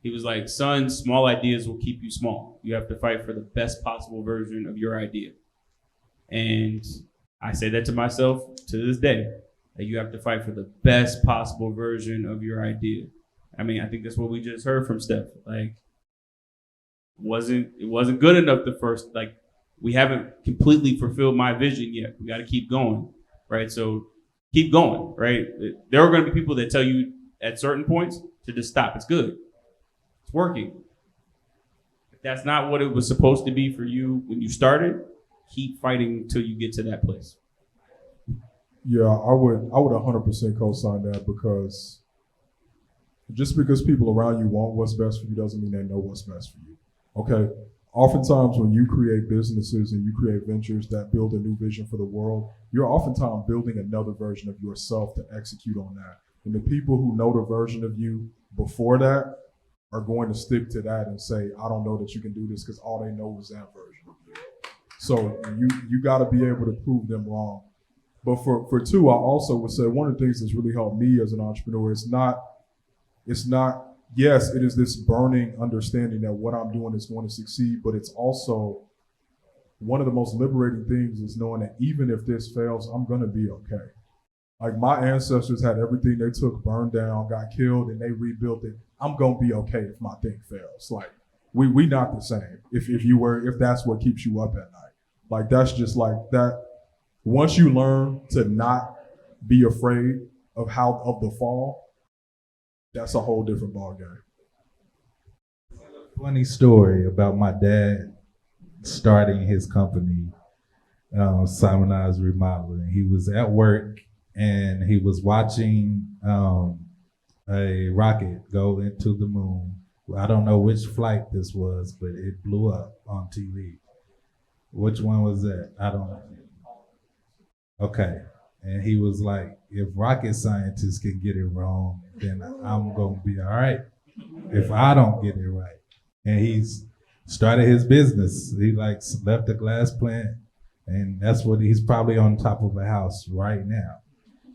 He was like, son, small ideas will keep you small. You have to fight for the best possible version of your idea. And I say that to myself to this day, that you have to fight for the best possible version of your idea. I mean, I think that's what we just heard from Steph. Like, it wasn't good enough the first, like, we haven't completely fulfilled my vision yet. We got to keep going, right? So keep going, right? There are going to be people that tell you at certain points to just stop. It's good. It's working. If that's not what it was supposed to be for you when you started, keep fighting until you get to that place. Yeah, I would 100% co-sign that, because just because people around you want what's best for you doesn't mean they know what's best for you. Okay? Oftentimes when you create businesses and you create ventures that build a new vision for the world, you're oftentimes building another version of yourself to execute on that. And the people who know the version of you before that are going to stick to that and say, I don't know that you can do this, because all they know is that version of you. So you got to be able to prove them wrong. But for two, I also would say one of the things that's really helped me as an entrepreneur, it's not, yes, it is this burning understanding that what I'm doing is going to succeed, but it's also one of the most liberating things is knowing that even if this fails, I'm going to be okay. Like my ancestors had everything they took burned down, got killed, and they rebuilt it. I'm going to be okay if my thing fails. Like we not the same. If that's what keeps you up at night. Like that's just like that. Once you learn to not be afraid of the fall, that's a whole different ballgame. Funny story about my dad starting his company, Simonized Remodeling. He was at work and he was watching a rocket go into the moon. I don't know which flight this was, but it blew up on TV. Which one was that? I don't know. Okay. And he was like, if rocket scientists can get it wrong, then I'm going to be all right if I don't get it right. And he's started his business. He like left the glass plant, and that's what he's probably on top of a house right now.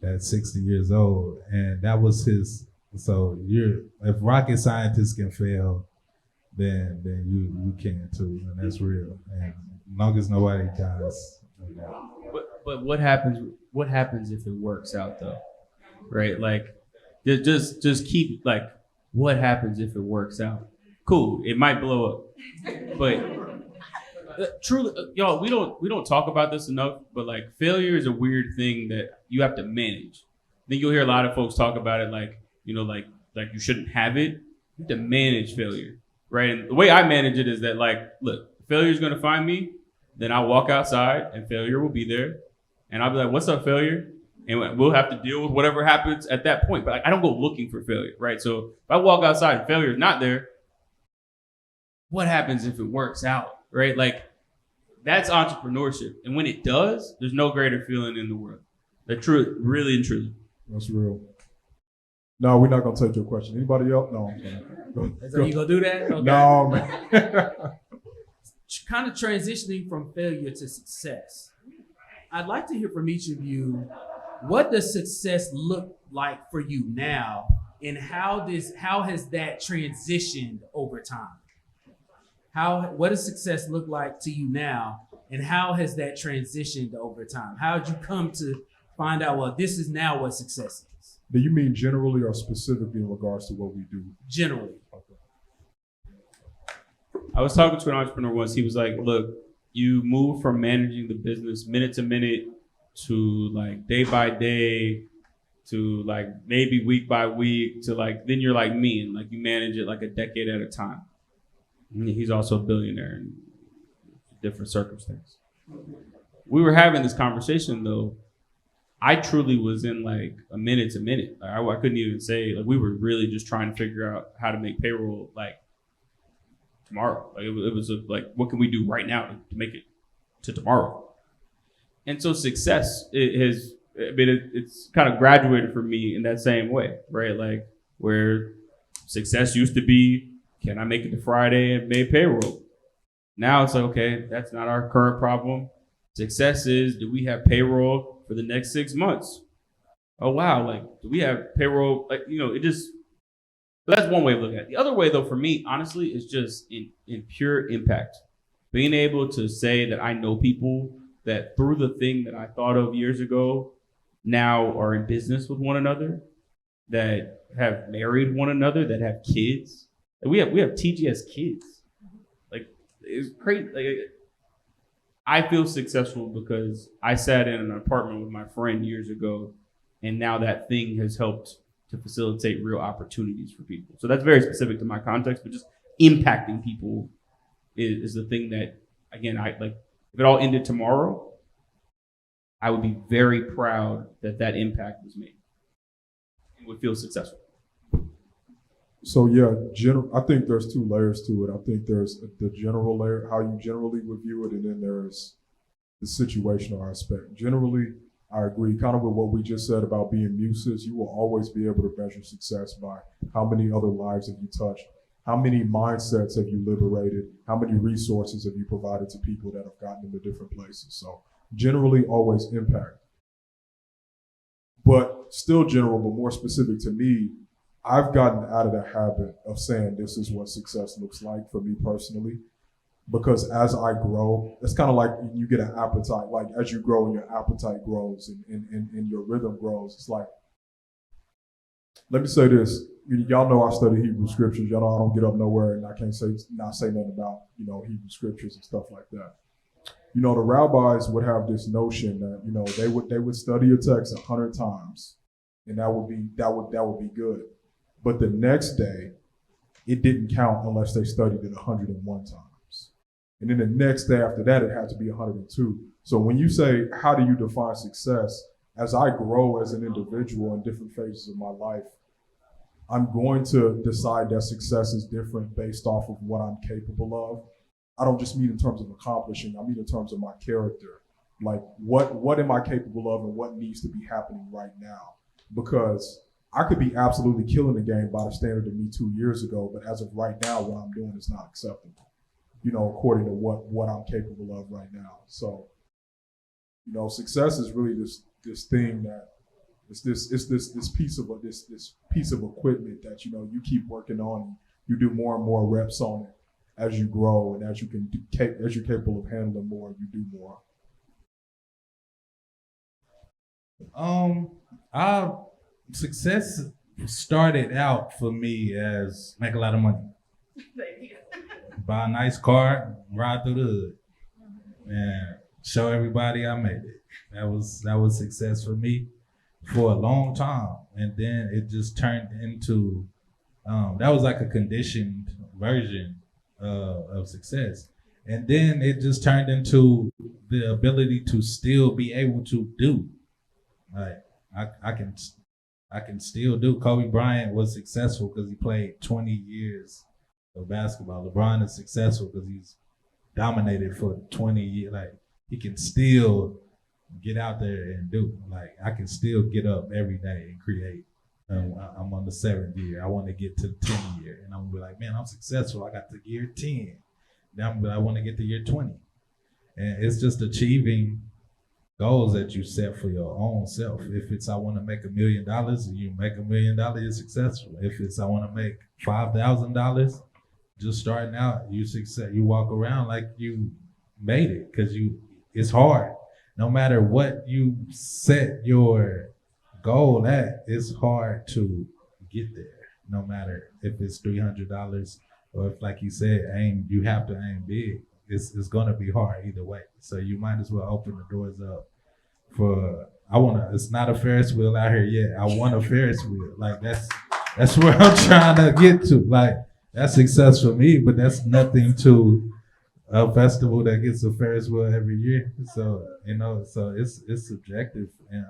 at 60 years old. And that was his. So if rocket scientists can fail, then you can too, and that's real. And as long as nobody dies. But what happens? What happens if it works out though? Right? Like, just keep like, what happens if it works out? Cool, it might blow up, but truly, y'all, we don't talk about this enough. But like, failure is a weird thing that you have to manage. I think you'll hear a lot of folks talk about it like, like you shouldn't have it. You have to manage failure, right? And the way I manage it is that, like, look, failure is gonna find me. Then I'll walk outside and failure will be there. And I'll be like, what's up, failure? And we'll have to deal with whatever happens at that point. But like, I don't go looking for failure, right? So if I walk outside and failure is not there, what happens if it works out, right? Like, that's entrepreneurship. And when it does, there's no greater feeling in the world. The truth, really and truly. That's real. No, we're not going to take your question. Anybody else? No. So you going to do that? Okay. No, man. Kind of transitioning from failure to success. I'd like to hear from each of you, what does success look like for you now, and how has that transitioned over time? What does success look like to you now, and how has that transitioned over time? How did you come to find out, well, this is now what success is? Do you mean generally or specifically in regards to what we do? Generally. Okay. I was talking to an entrepreneur once. He was like, look, you move from managing the business minute to minute to like day by day to like maybe week by week to like, then you're like me and like you manage it like a decade at a time. And he's also a billionaire in different circumstances. We were having this conversation though. I truly was in like a minute to minute. I couldn't even say, like, we were really just trying to figure out how to make payroll like tomorrow. Like it was like, what can we do right now to make it to tomorrow? And so success, it's kind of graduated for me in that same way, right? Like where success used to be, can I make it to Friday and make payroll? Now it's like, okay, that's not our current problem. Success is, do we have payroll for the next 6 months? Oh, wow. Like, do we have payroll? Like, but that's one way of looking at it. The other way, though, for me, honestly, is just in pure impact. Being able to say that I know people that through the thing that I thought of years ago now are in business with one another, that have married one another, that have kids. Like we have TGS kids. Like, it's crazy. Like, I feel successful because I sat in an apartment with my friend years ago, and now that thing has helped to facilitate real opportunities for people. So that's very specific to my context, but just impacting people is the thing that, again, I like. If it all ended tomorrow, I would be very proud that that impact was made. It would feel successful. So yeah, I think there's two layers to it. I think there's the general layer, how you generally review it, and then there's the situational aspect. Generally, I agree kind of with what we just said about being muses. You will always be able to measure success by how many other lives have you touched, how many mindsets have you liberated, how many resources have you provided to people that have gotten into different places. So generally always impact. But still general, but more specific to me, I've gotten out of the habit of saying this is what success looks like for me personally, because as I grow, it's kind of like you get an appetite. Like as you grow and your appetite grows and your rhythm grows, it's like, let me say this. Y'all know I study Hebrew scriptures. Y'all know I don't get up nowhere and I can't not say nothing about, Hebrew scriptures and stuff like that. The rabbis would have this notion that, they would study a text 100 times and that would be good. But the next day, it didn't count unless they studied it 101 times. And then the next day after that, it had to be 102. So when you say, how do you define success? As I grow as an individual in different phases of my life, I'm going to decide that success is different based off of what I'm capable of. I don't just mean in terms of accomplishing, I mean in terms of my character. Like what am I capable of and what needs to be happening right now? Because I could be absolutely killing the game by the standard of me 2 years ago, but as of right now, what I'm doing is not acceptable, according to what I'm capable of right now. So, success is really this thing that It's this piece of equipment that you keep working on. You do more and more reps on it as you grow, and as you're capable of handling more, you do more. Our success started out for me as make a lot of money, buy a nice car, ride through the hood, and show everybody I made it. That was success for me for a long time, and then it just turned into that was like a conditioned version of success, and then it just turned into the ability to still be able to do. Like I can still do. Kobe Bryant was successful because he played 20 years of basketball. LeBron is successful because he's dominated for 20 years. Like he can still get out there and do. Like I can still get up every day and create. I'm on the 7th year. I want to get to the 10th year, and I'm gonna be like, man, I'm successful. I got to year 10. Now I want to get to year 20, and it's just achieving goals that you set for your own self. If it's I want to make $1 million, and you make $1 million, you're successful. If it's I want to make $5,000, just starting out, you success. You walk around like you made it because it's hard. No matter what you set your goal at, it's hard to get there. No matter if it's $300 or if, like you said, you have to aim big. It's gonna be hard either way. So you might as well open the doors up for. It's not a Ferris wheel out here yet. I want a Ferris wheel. Like that's where I'm trying to get to. Like that's success for me, but that's nothing to a festival that gets a Ferris wheel every year. So so it's subjective, and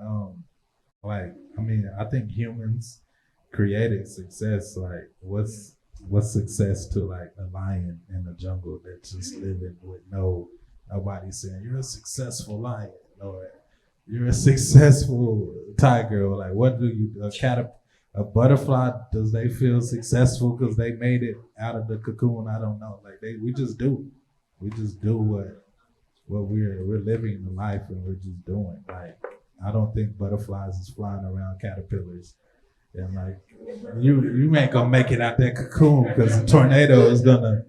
I think humans created success. Like what's success to like a lion in the jungle that's just living with nobody saying you're a successful lion or you're a successful tiger, or like what do you a butterfly, does they feel successful because they made it out of the cocoon? I don't know. Like we just do what we're living the life, and we're just doing. Like I don't think butterflies is flying around caterpillars. And like you ain't gonna make it out that cocoon because the tornado is gonna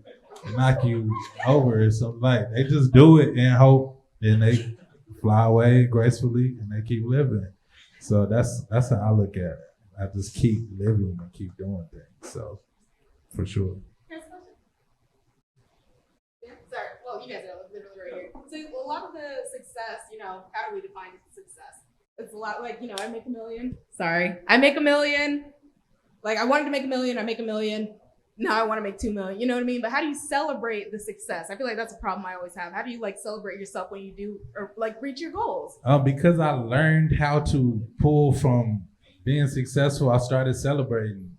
knock you over or something. Like they just do it and hope, and they fly away gracefully and they keep living. So that's how I look at it. I just keep living and keep doing things. So for sure. Sorry. Well, you guys are literally right here. So a lot of the success, how do we define success? It's a lot like, I make $1 million. Sorry. I make $1 million. Like I wanted to make $1 million. I make $1 million. Now I want to make $2 million. You know what I mean? But how do you celebrate the success? I feel like that's a problem I always have. How do you celebrate yourself when you do or reach your goals? Because I learned how to pull from being successful. I started celebrating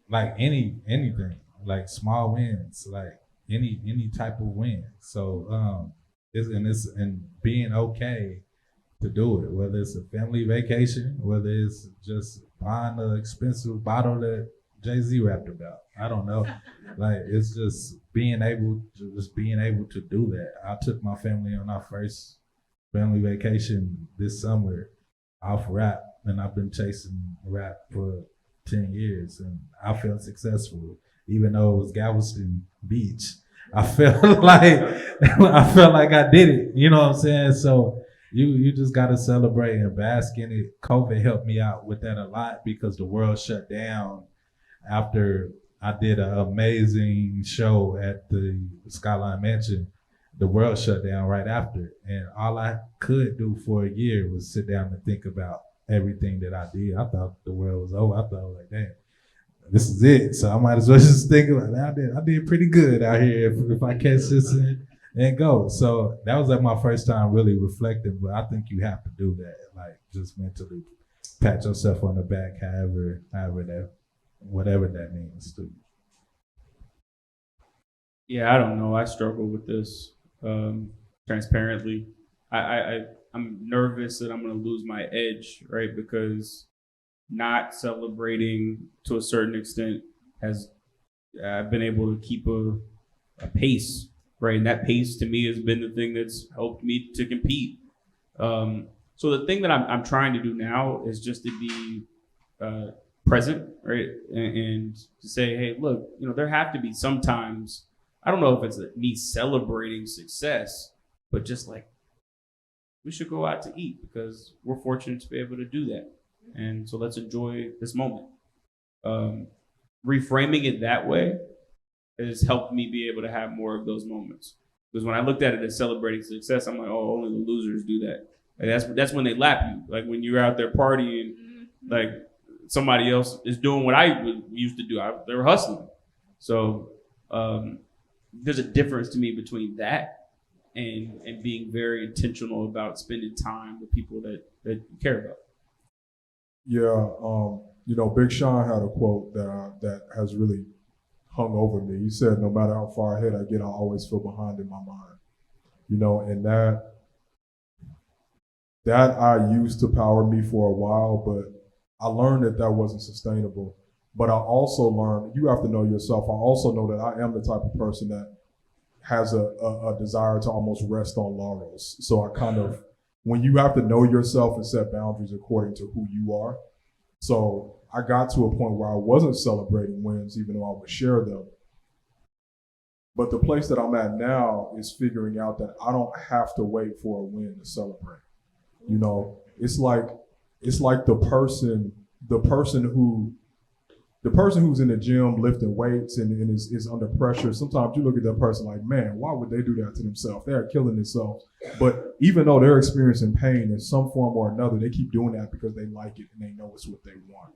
like anything, like small wins, like any type of win. So it's being okay to do it, whether it's a family vacation, whether it's just buying an expensive bottle that Jay-Z rapped about. I don't know. Like it's just being able to do that. I took my family on our first family vacation this summer off rap, and I've been chasing rap for 10 years, and I felt successful, even though it was Galveston Beach. I felt like I did it. You know what I'm saying? So you just gotta celebrate and bask in it. COVID helped me out with that a lot because the world shut down after I did an amazing show at the Skyline Mansion. The world shut down right after, and all I could do for a year was sit down and think about everything that I did. I thought the world was over. I thought like, damn, this is it. So I might as well just think about it. I did pretty good out here if I catch this and go. So that was like my first time really reflecting, but I think you have to do that, like just mentally pat yourself on the back, whatever that means to you. Yeah, I don't know. I struggle with this transparently. I'm nervous that I'm going to lose my edge, right? Because not celebrating to a certain extent I've been able to keep a pace, right? And that pace to me has been the thing that's helped me to compete. So the thing that I'm trying to do now is just to be present, right? And to say, hey, look, there have to be sometimes, I don't know if it's me celebrating success, but just like, we should go out to eat because we're fortunate to be able to do that. And so let's enjoy this moment. Reframing it that way has helped me be able to have more of those moments. Because when I looked at it as celebrating success, I'm like, oh, only the losers do that. Like that's when they lap you. Like when you're out there partying, like somebody else is doing what I used to do. They were hustling. So there's a difference to me between that and being very intentional about spending time with people that you care about. Yeah, Big Sean had a quote that has really hung over me. He said, no matter how far ahead I get, I always feel behind in my mind. And that I used to power me for a while, but I learned that wasn't sustainable. But I also learned, you have to know yourself. I also know that I am the type of person that has a desire to almost rest on laurels. So I kind of, when you have to know yourself and set boundaries according to who you are. So I got to a point where I wasn't celebrating wins, even though I would share them. But the place that I'm at now is figuring out that I don't have to wait for a win to celebrate. It's like the person who's in the gym lifting weights and is under pressure. Sometimes you look at that person like, man, why would they do that to themselves? They are killing themselves. But even though they're experiencing pain in some form or another, they keep doing that because they like it and they know it's what they want.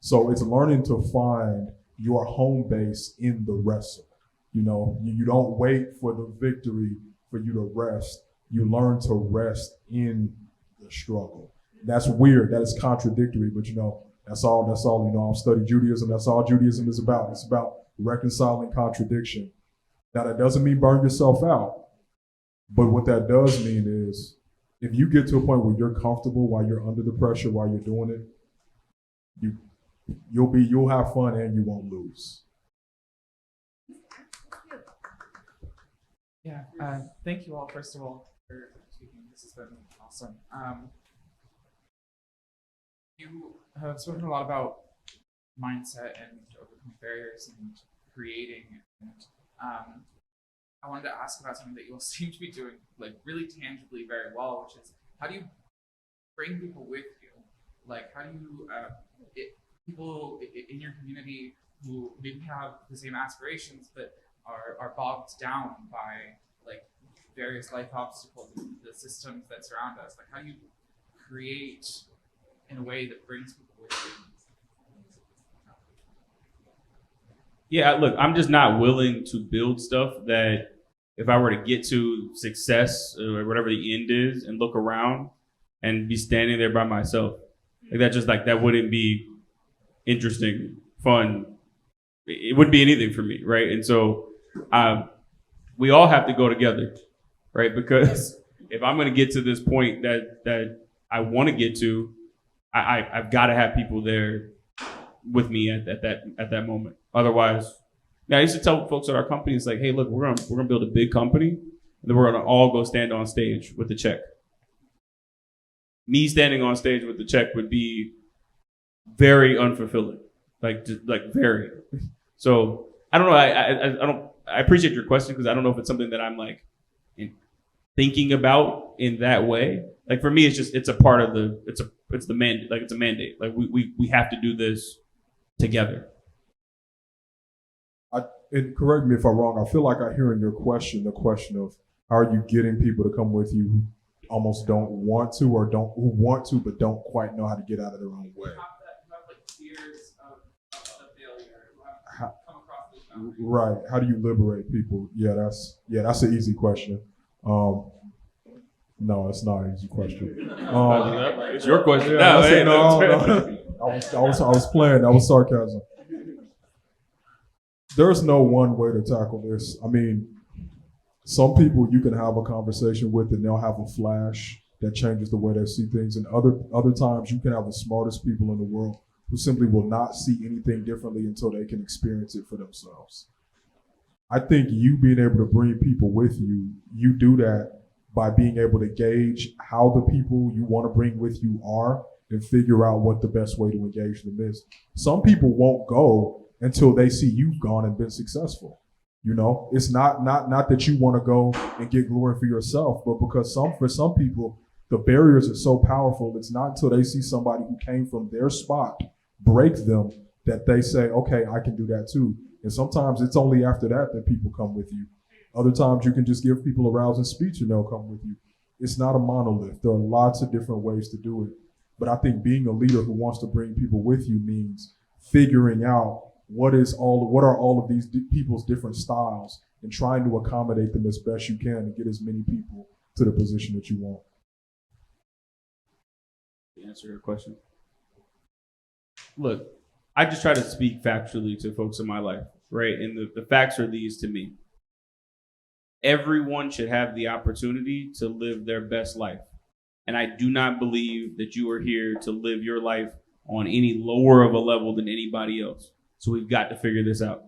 So it's learning to find your home base in the wrestle. You don't wait for the victory for you to rest. You learn to rest in the struggle. That's weird. That is contradictory, but that's all, I've studied Judaism. That's all Judaism is about. It's about reconciling contradiction. Now, that doesn't mean burn yourself out. But what that does mean is if you get to a point where you're comfortable while you're under the pressure, while you're doing it, you'll have fun and you won't lose. Yeah, thank you all, first of all, for speaking. This has been awesome. You have spoken a lot about mindset and overcoming barriers and creating. And I wanted to ask about something that you all seem to be doing really tangibly very well, which is how do you bring people with you? How do you people in your community who maybe have the same aspirations but are bogged down by various life obstacles, the systems that surround us? How do you create in a way that brings people with you? Yeah, look, I'm just not willing to build stuff that if I were to get to success or whatever the end is and look around and be standing there by myself, that wouldn't be interesting, fun. It wouldn't be anything for me, right? And so we all have to go together, right? Because if I'm going to get to this point that I want to get to, I've got to have people there with me at that moment. Otherwise, I used to tell folks at our company, it's like, hey, look, we're gonna build a big company, and then we're gonna all go stand on stage with the check. Me standing on stage with the check would be very unfulfilling, very. So I don't know. I appreciate your question because I don't know if it's something that I'm thinking about in that way. For me, it's a part of it's the mandate. It's a mandate. We have to do this together. And correct me if I'm wrong, I feel like I hear in your question the question of how are you getting people to come with you who almost don't want to or who want to but don't quite know how to get out of their own way. Fears of failure, who have come across those boundaries. Right. How do you liberate people? That's an easy question. No, it's not an easy question. It's your question. I was playing. That was sarcasm. There's no one way to tackle this. I mean, some people you can have a conversation with and they'll have a flash that changes the way they see things. And other times you can have the smartest people in the world who simply will not see anything differently until they can experience it for themselves. I think you being able to bring people with you, you do that by being able to gauge how the people you want to bring with you are and figure out what the best way to engage them is. Some people won't go until they see you've gone and been successful. You know, it's not that you want to go and get glory for yourself, but because for some people, the barriers are so powerful, it's not until they see somebody who came from their spot break them that they say, okay, I can do that too. And sometimes it's only after that people come with you. Other times you can just give people a rousing speech and they'll come with you. It's not a monolith. There are lots of different ways to do it. But I think being a leader who wants to bring people with you means figuring out what are all of these people's different styles and trying to accommodate them as best you can and get as many people to the position that you want. To answer your question. Look, I just try to speak factually to folks in my life, right? And the facts are these to me. Everyone should have the opportunity to live their best life. And I do not believe that you are here to live your life on any lower of a level than anybody else. So we've got to figure this out.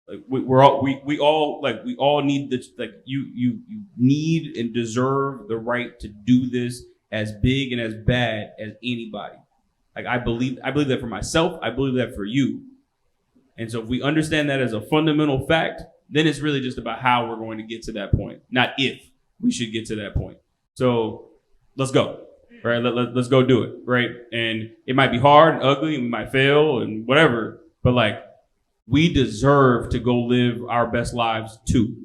Like we all need this. Like you need and deserve the right to do this as big and as bad as anybody. Like I believe that for myself. I believe that for you. And so if we understand that as a fundamental fact, then it's really just about how we're going to get to that point, not if we should get to that point. So let's go. Right, let's go do it, right? And it might be hard and ugly, and we might fail and whatever, but like we deserve to go live our best lives too.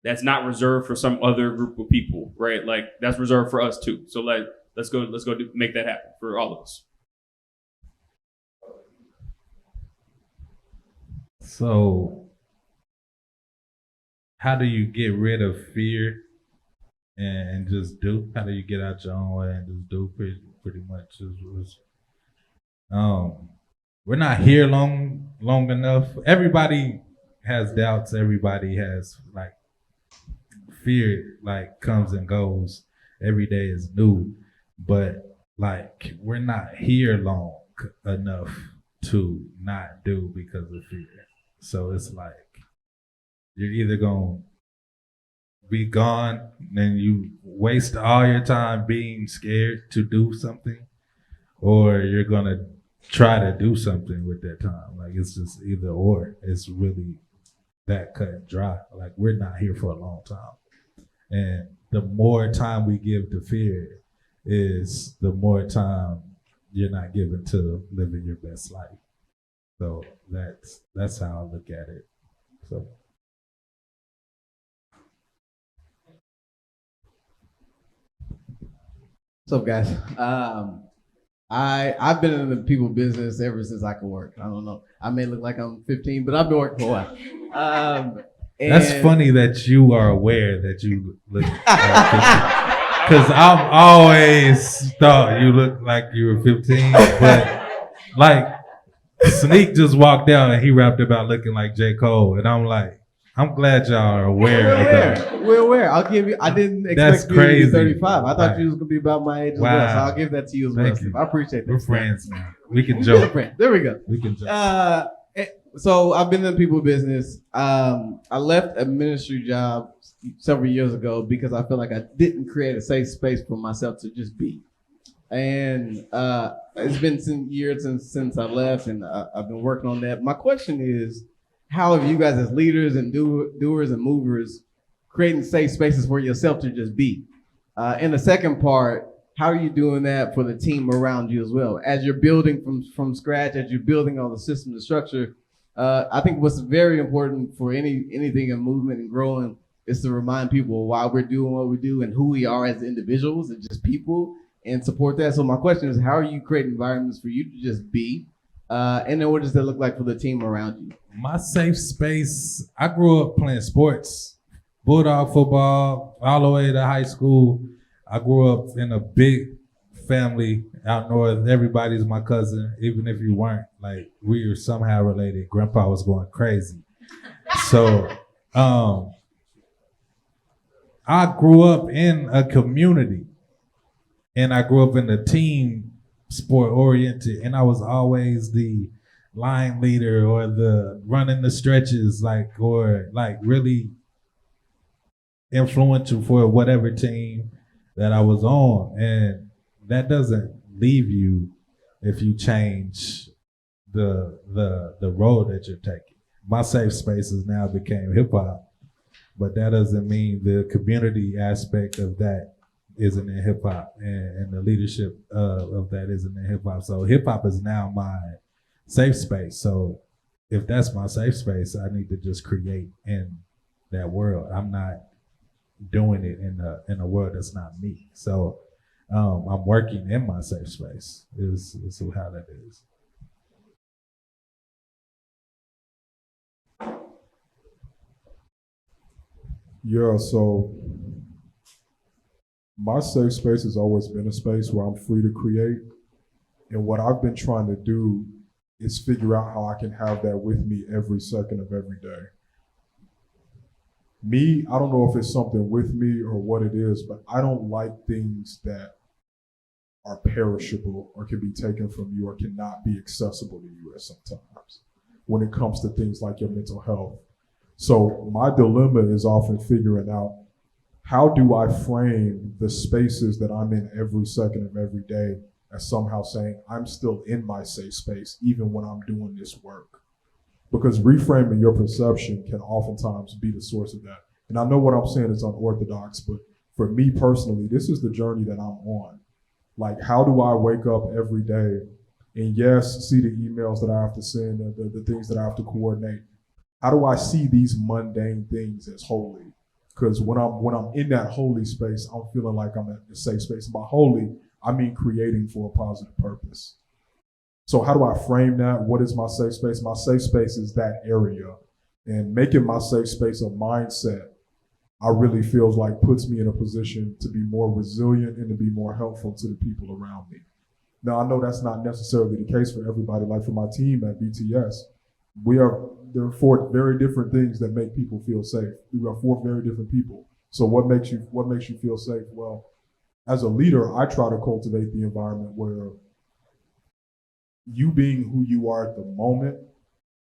That's not reserved for some other group of people, right? Like that's reserved for us too. So let's go make that happen for all of us. So, how do you get rid of fear? And just do? How do you get out your own way and just do pretty much? We're not here long enough. Everybody has doubts. Everybody has like fear, like comes and goes. Every day is new, but like we're not here long enough to not do because of fear. So it's like you're either gonna be gone, and you waste all your time being scared to do something, or you're gonna try to do something with that time. Like it's just either or. It's really that cut and dry. Like we're not here for a long time, and the more time we give to fear is the more time you're not given to living your best life. So that's how I look at it. So. What's up, guys? I've been in the people business ever since I could work. I don't know. I may look like I'm 15, but I've been working for a while. That's funny that you are aware that you look like 15. Because I've always thought you looked like you were 15, but like Sneak just walked out and he rapped about looking like J. Cole, and I'm like, I'm glad y'all are aware of that. We're aware. I'll give you. I didn't expect you to be 35. I thought you was gonna be about my age as well. So I'll give that to you as well. Steph. I appreciate that. We're friends now. We can joke. There we go. We can joke. So I've been in the people business. I left a ministry job several years ago because I felt like I didn't create a safe space for myself to just be. And it's been some years since I left, and I've been working on that. My question is, how have you guys as leaders and doers and movers creating safe spaces for yourself to just be? And the second part, how are you doing that for the team around you as well? As you're building from scratch, as you're building all the systems and structure, I think what's very important for anything in movement and growing is to remind people why we're doing what we do and who we are as individuals and just people, and support that. So my question is, how are you creating environments for you to just be? And then what does that look like for the team around you? My safe space, I grew up playing sports, bulldog football, all the way to high school. I grew up in a big family out north. Everybody's my cousin, even if you weren't. Like, we were somehow related. Grandpa was going crazy. So I grew up in a community, and I grew up in a team sport oriented, and I was always the line leader or the running the stretches, or really influential for whatever team that I was on. And that doesn't leave you if you change the road that you're taking. My safe spaces now became hip hop, but that doesn't mean the community aspect of that isn't in hip hop, and the leadership of that isn't in hip hop. So hip hop is now my safe space. So if that's my safe space, I need to just create in that world. I'm not doing it in a world that's not me. So I'm working in my safe space. Is how that is. Yeah, so my safe space has always been a space where I'm free to create. And what I've been trying to do is figure out how I can have that with me every second of every day. Me, I don't know if it's something with me or what it is, but I don't like things that are perishable or can be taken from you or cannot be accessible to you at sometimes when it comes to things like your mental health. So my dilemma is often figuring out, how do I frame the spaces that I'm in every second of every day as somehow saying I'm still in my safe space even when I'm doing this work? Because reframing your perception can oftentimes be the source of that. And I know what I'm saying is unorthodox, but for me personally, this is the journey that I'm on. Like, how do I wake up every day and yes, see the emails that I have to send, the things that I have to coordinate? How do I see these mundane things as holy? Because when I'm in that holy space, I'm feeling like I'm in a safe space. By holy, I mean creating for a positive purpose. So how do I frame that? What is my safe space? My safe space is that area. And making my safe space a mindset, I really feels like puts me in a position to be more resilient and to be more helpful to the people around me. Now, I know that's not necessarily the case for everybody. Like for my team at BTS, there are 4 very different things that make people feel safe. We are 4 very different people. So what makes you feel safe? Well, as a leader, I try to cultivate the environment where you being who you are at the moment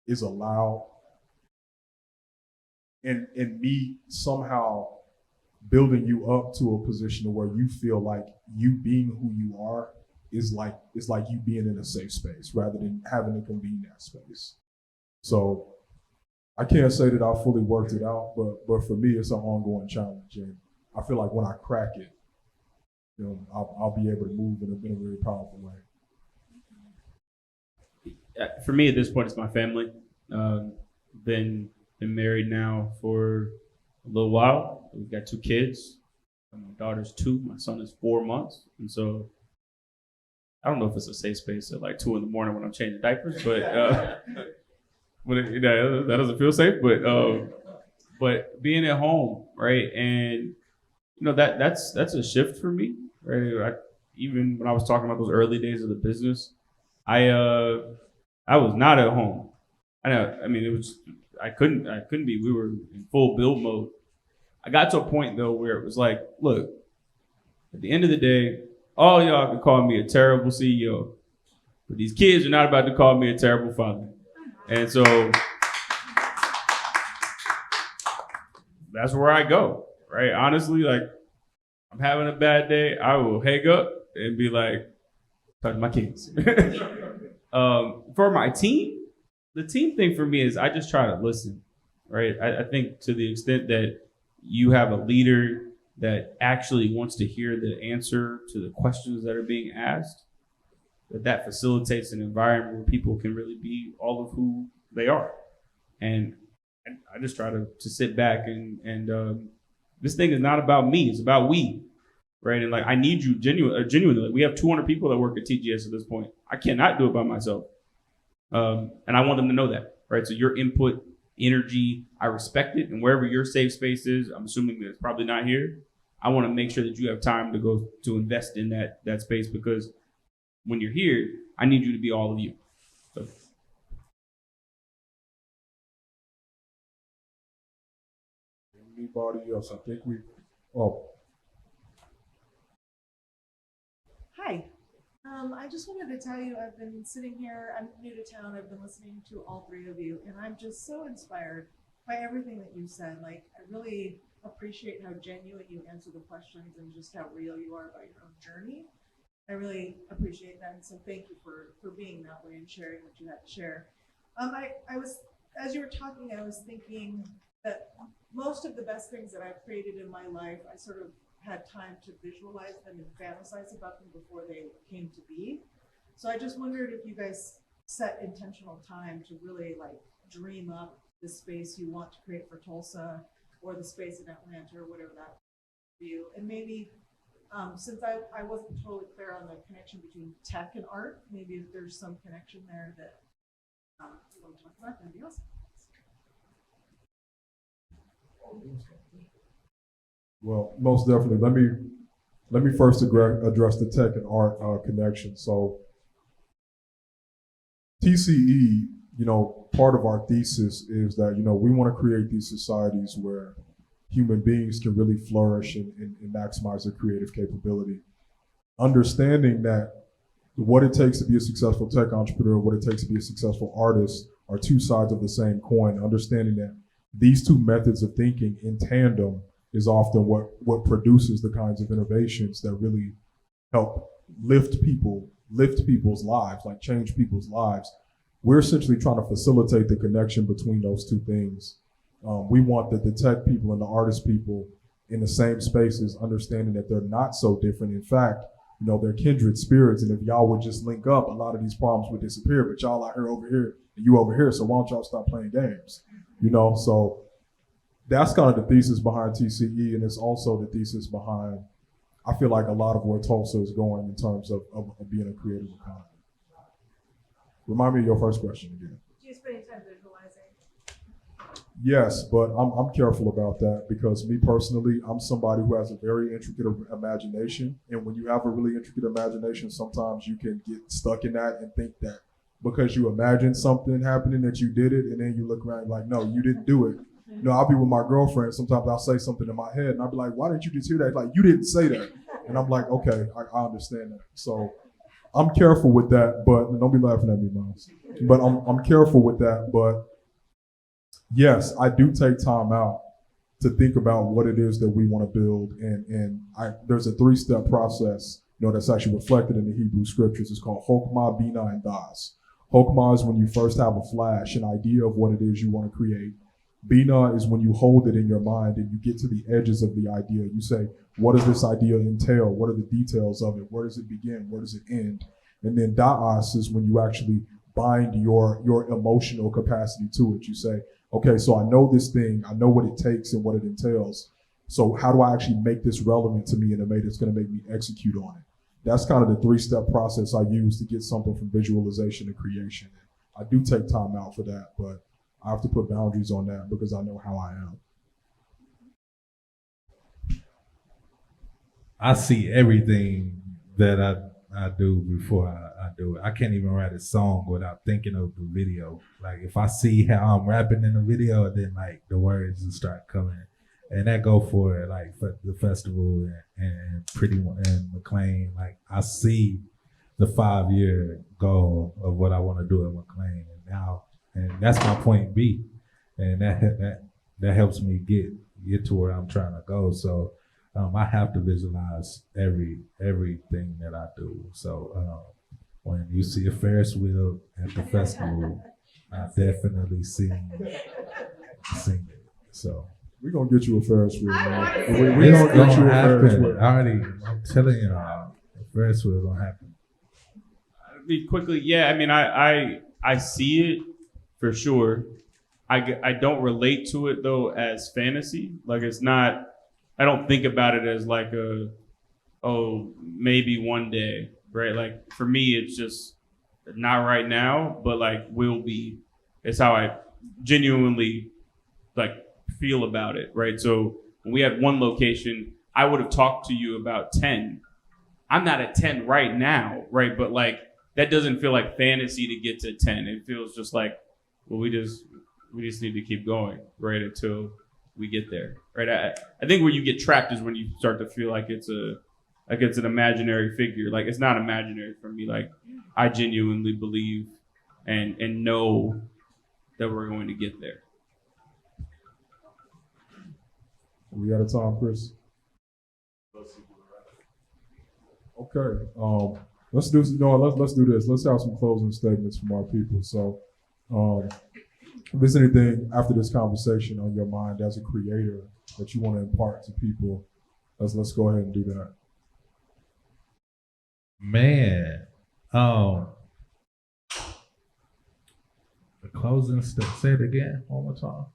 is allowed, and me somehow building you up to a position where you feel like you being who you are is like you being in a safe space rather than having to convene that space. So I can't say that I fully worked it out, but for me, it's an ongoing challenge, and I feel like when I crack it, I'll be able to move in a very powerful way. For me, at this point, it's my family. Been married now for a little while. We've got 2 kids. My daughter's 2. My son is 4 months, and so I don't know if it's a safe space at like 2 in the morning when I'm changing diapers, but that doesn't feel safe. But being at home, right, and that's a shift for me, right? Even when I was talking about those early days of the business, I was not at home. I mean, it was I couldn't be. We were in full build mode. I got to a point though where it was like, look, at the end of the day, all y'all can call me a terrible CEO, but these kids are not about to call me a terrible father. And so that's where I go, right? Honestly, like, I'm having a bad day, I will hang up and be like, talk to my kids. For my team, the team thing for me is I just try to listen, right? I think to the extent that you have a leader that actually wants to hear the answer to the questions that are being asked, that facilitates an environment where people can really be all of who they are. And I just try to sit back and this thing is not about me, it's about we, right? And like, I need you genuinely. Like, we have 200 people that work at TGS at this point. I cannot do it by myself. And I want them to know that, right? So your input, energy, I respect it. And wherever your safe space is, I'm assuming that it's probably not here. I want to make sure that you have time to go to invest in that space, because when you're here, I need you to be all of you. So. Anybody else? I think Hi. I just wanted to tell you, I've been sitting here, I'm new to town, I've been listening to all 3 of you, and I'm just so inspired by everything that you said. Like, I appreciate how genuine you answer the questions and just how real you are about your own journey. I really appreciate that, and so thank you for being that way and sharing what you had to share. I was, as you were talking, I was thinking that most of the best things that I've created in my life, I sort of had time to visualize them and fantasize about them before they came to be. So I just wondered if you guys set intentional time to really like dream up the space you want to create for Tulsa or the space in Atlanta or whatever that for you. And maybe since I wasn't totally clear on the connection between tech and art, maybe if there's some connection there that you want to talk about, that'd be awesome. Well, most definitely. Let me first address the tech and art connection. So TCE, part of our thesis is that, we want to create these societies where human beings can really flourish and maximize their creative capability. Understanding that what it takes to be a successful tech entrepreneur, what it takes to be a successful artist are two sides of the same coin. Understanding that these two methods of thinking in tandem is often what produces the kinds of innovations that really help lift people's lives, like change people's lives. We're essentially trying to facilitate the connection between those two things. We want the tech people and the artist people in the same spaces, understanding that they're not so different. In fact, they're kindred spirits, and if y'all would just link up, a lot of these problems would disappear. But y'all out here over here, and you over here, so why don't y'all stop playing games? So that's kind of the thesis behind TCE, and it's also the thesis behind, I feel like, a lot of where Tulsa is going in terms of being a creative economy. Remind me of your first question again. Do you spend any time visualizing? Yes, but I'm careful about that because me personally, I'm somebody who has a very intricate imagination. And when you have a really intricate imagination, sometimes you can get stuck in that and think that because you imagine something happening that you did it, and then you look around like, no, you didn't do it. I'll be with my girlfriend. Sometimes I'll say something in my head and I'll be like, why didn't you just hear that? Like, you didn't say that. And I'm like, okay, I understand that. So I'm careful with that, but don't be laughing at me, Miles. But I'm careful with that. But yes, I do take time out to think about what it is that we want to build. And there's a 3-step process, that's actually reflected in the Hebrew scriptures. It's called Chokmah, Bina, and Das. Chokmah is when you first have a flash, an idea of what it is you want to create. Bina is when you hold it in your mind and you get to the edges of the idea. You say, what does this idea entail? What are the details of it? Where does it begin? Where does it end? And then Da'as is when you actually bind your emotional capacity to it. You say, okay, so I know this thing, I know what it takes and what it entails. So how do I actually make this relevant to me in a way that's going to make me execute on it? That's kind of the 3-step process I use to get something from visualization to creation. I do take time out for that, but I have to put boundaries on that because I know how I am. I see everything that I do before I do it. I can't even write a song without thinking of the video. Like if I see how I'm rapping in the video, then like the words will start coming. And that go for like for the festival and Pretty and McLean. Like I see the 5-year goal of what I want to do at McLean, and that's my point B, and that helps me get to where I'm trying to go. So I have to visualize everything that I do. So when you see a Ferris wheel at the festival, I definitely sing it. So. We're going to get you a Ferris wheel, man. We're It's going to get you a Ferris happen. wheel. I'm telling you, the Ferris wheel going to happen. Quickly, yeah. I mean, I see it for sure. I don't relate to it though as fantasy. Like it's not. I don't think about it as like maybe one day, right? Like for me, it's just not right now, but like will be. It's how I genuinely like feel about it, right? So when we had one location, I would have talked to you about 10. I'm not at 10 right now, right? But like that doesn't feel like fantasy to get to 10. It feels just like, well, we just need to keep going, right, until we get there, right? I think where you get trapped is when you start to feel like it's an imaginary figure. Like it's not imaginary for me. Like I genuinely believe and know that we're going to get there. We out of time, Chris? Okay. Let's do let's do this. Let's have some closing statements from our people. So if there's anything after this conversation on your mind as a creator that you want to impart to people, let's go ahead and do that. Man, the closing say it again one more time.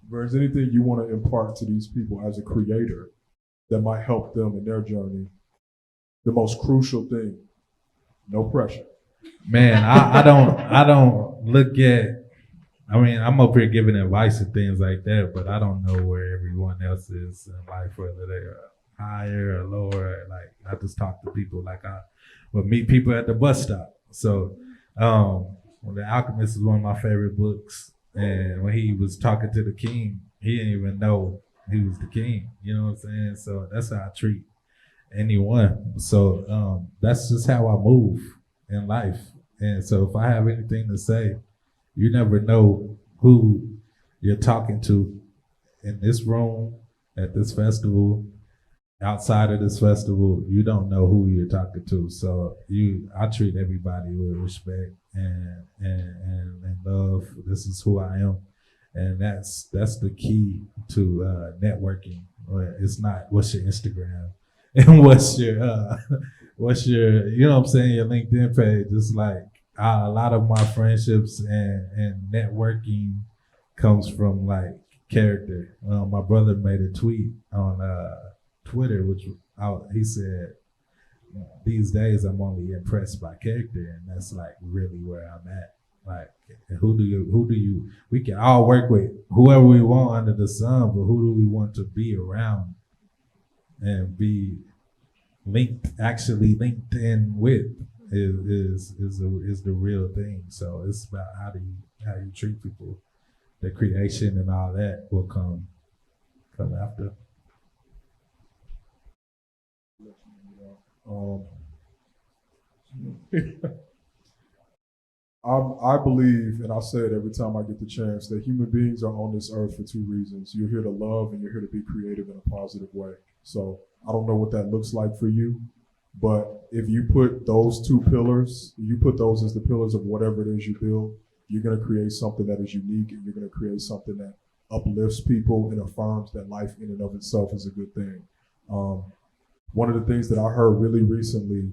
If there's anything you want to impart to these people as a creator that might help them in their journey, the most crucial thing, no pressure. Man, I don't look at. I mean, I'm up here giving advice and things like that, but I don't know where everyone else is in life, whether they're higher or lower. Like, I just talk to people like I would meet people at the bus stop. So, The Alchemist is one of my favorite books, and when he was talking to the king, he didn't even know he was the king. You know what I'm saying? So that's how I treat anyone. So that's just how I move in life. And so if I have anything to say, you never know who you're talking to in this room, at this festival, outside of this festival. You don't know who you're talking to. So I treat everybody with respect and love. This is who I am. And that's the key to networking. It's not what's your Instagram and what's your you know what I'm saying, your LinkedIn page. It's like a lot of my friendships and networking comes from like character. My brother made a tweet on Twitter, he said, these days I'm only impressed by character, and that's like really where I'm at. Like, who do you? We can all work with whoever we want under the sun, but who do we want to be around and be actually linked in with is the real thing. So it's about how you treat people. The creation and all that will come after. I believe, and I say it every time I get the chance, that human beings are on this earth for two reasons. You're here to love and you're here to be creative in a positive way. So I don't know what that looks like for you, but if you put those two pillars, you put those as the pillars of whatever it is you build, you're going to create something that is unique, and you're going to create something that uplifts people and affirms that life in and of itself is a good thing. One of the things that I heard really recently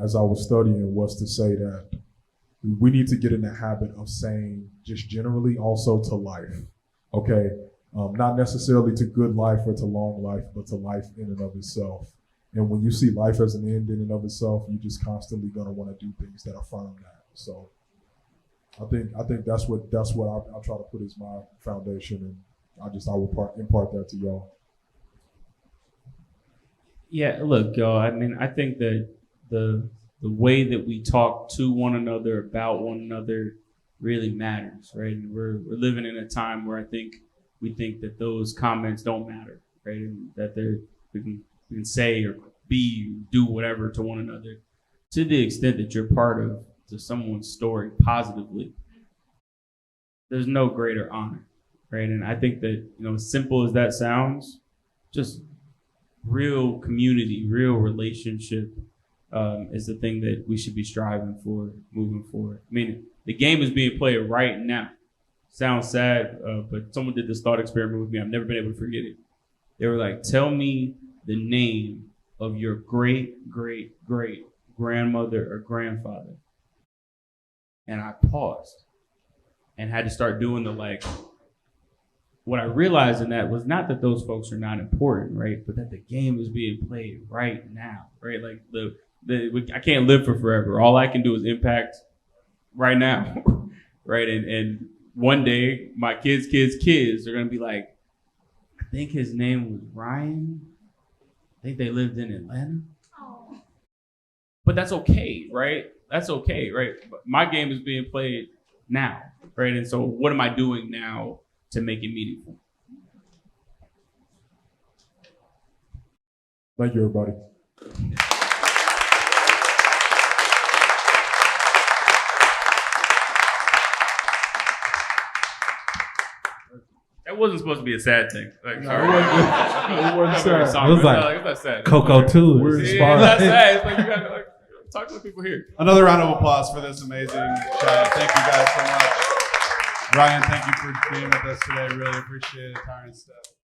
as I was studying was to say that we need to get in the habit of saying just generally also to life, okay? Not necessarily to good life or to long life, but to life in and of itself. And when you see life as an end in and of itself, you're just constantly gonna wanna do things that affirm that. So I think that's what I try to put as my foundation, and I will impart that to y'all. Yeah, look, y'all, I mean, I think that the way that we talk to one another, about one another, really matters, right? And we're living in a time where we think that those comments don't matter, right? And that we can say or be, do whatever to one another, to the extent that you're part of someone's story positively. There's no greater honor, right? And I think that, as simple as that sounds, just real community, real relationship is the thing that we should be striving for moving forward. I mean, the game is being played right now. Sounds sad, but someone did this thought experiment with me. I've never been able to forget it. They were like, tell me the name of your great, great, great grandmother or grandfather. And I paused and had to start doing what I realized in that was not that those folks are not important, right? But that the game is being played right now, right? Like I can't live for forever. All I can do is impact right now, right? And one day my kids are gonna be like, I think his name was Ryan. I think they lived in Atlanta. Oh. But that's okay, right? That's okay, right? But my game is being played now, right? And so what am I doing now to make it meaningful? Thank you, everybody. That It wasn't supposed to be a sad thing. Like, No, sorry. it wasn't sad. It was like it's not sad. Coco too. We're It's inspired. not sad. It's like you gotta like, talk to the people here. Another round of applause for this amazing shout. Thank you guys so much. Ryan, thank you for being with us today. Really appreciate it. Tyrance, Steph.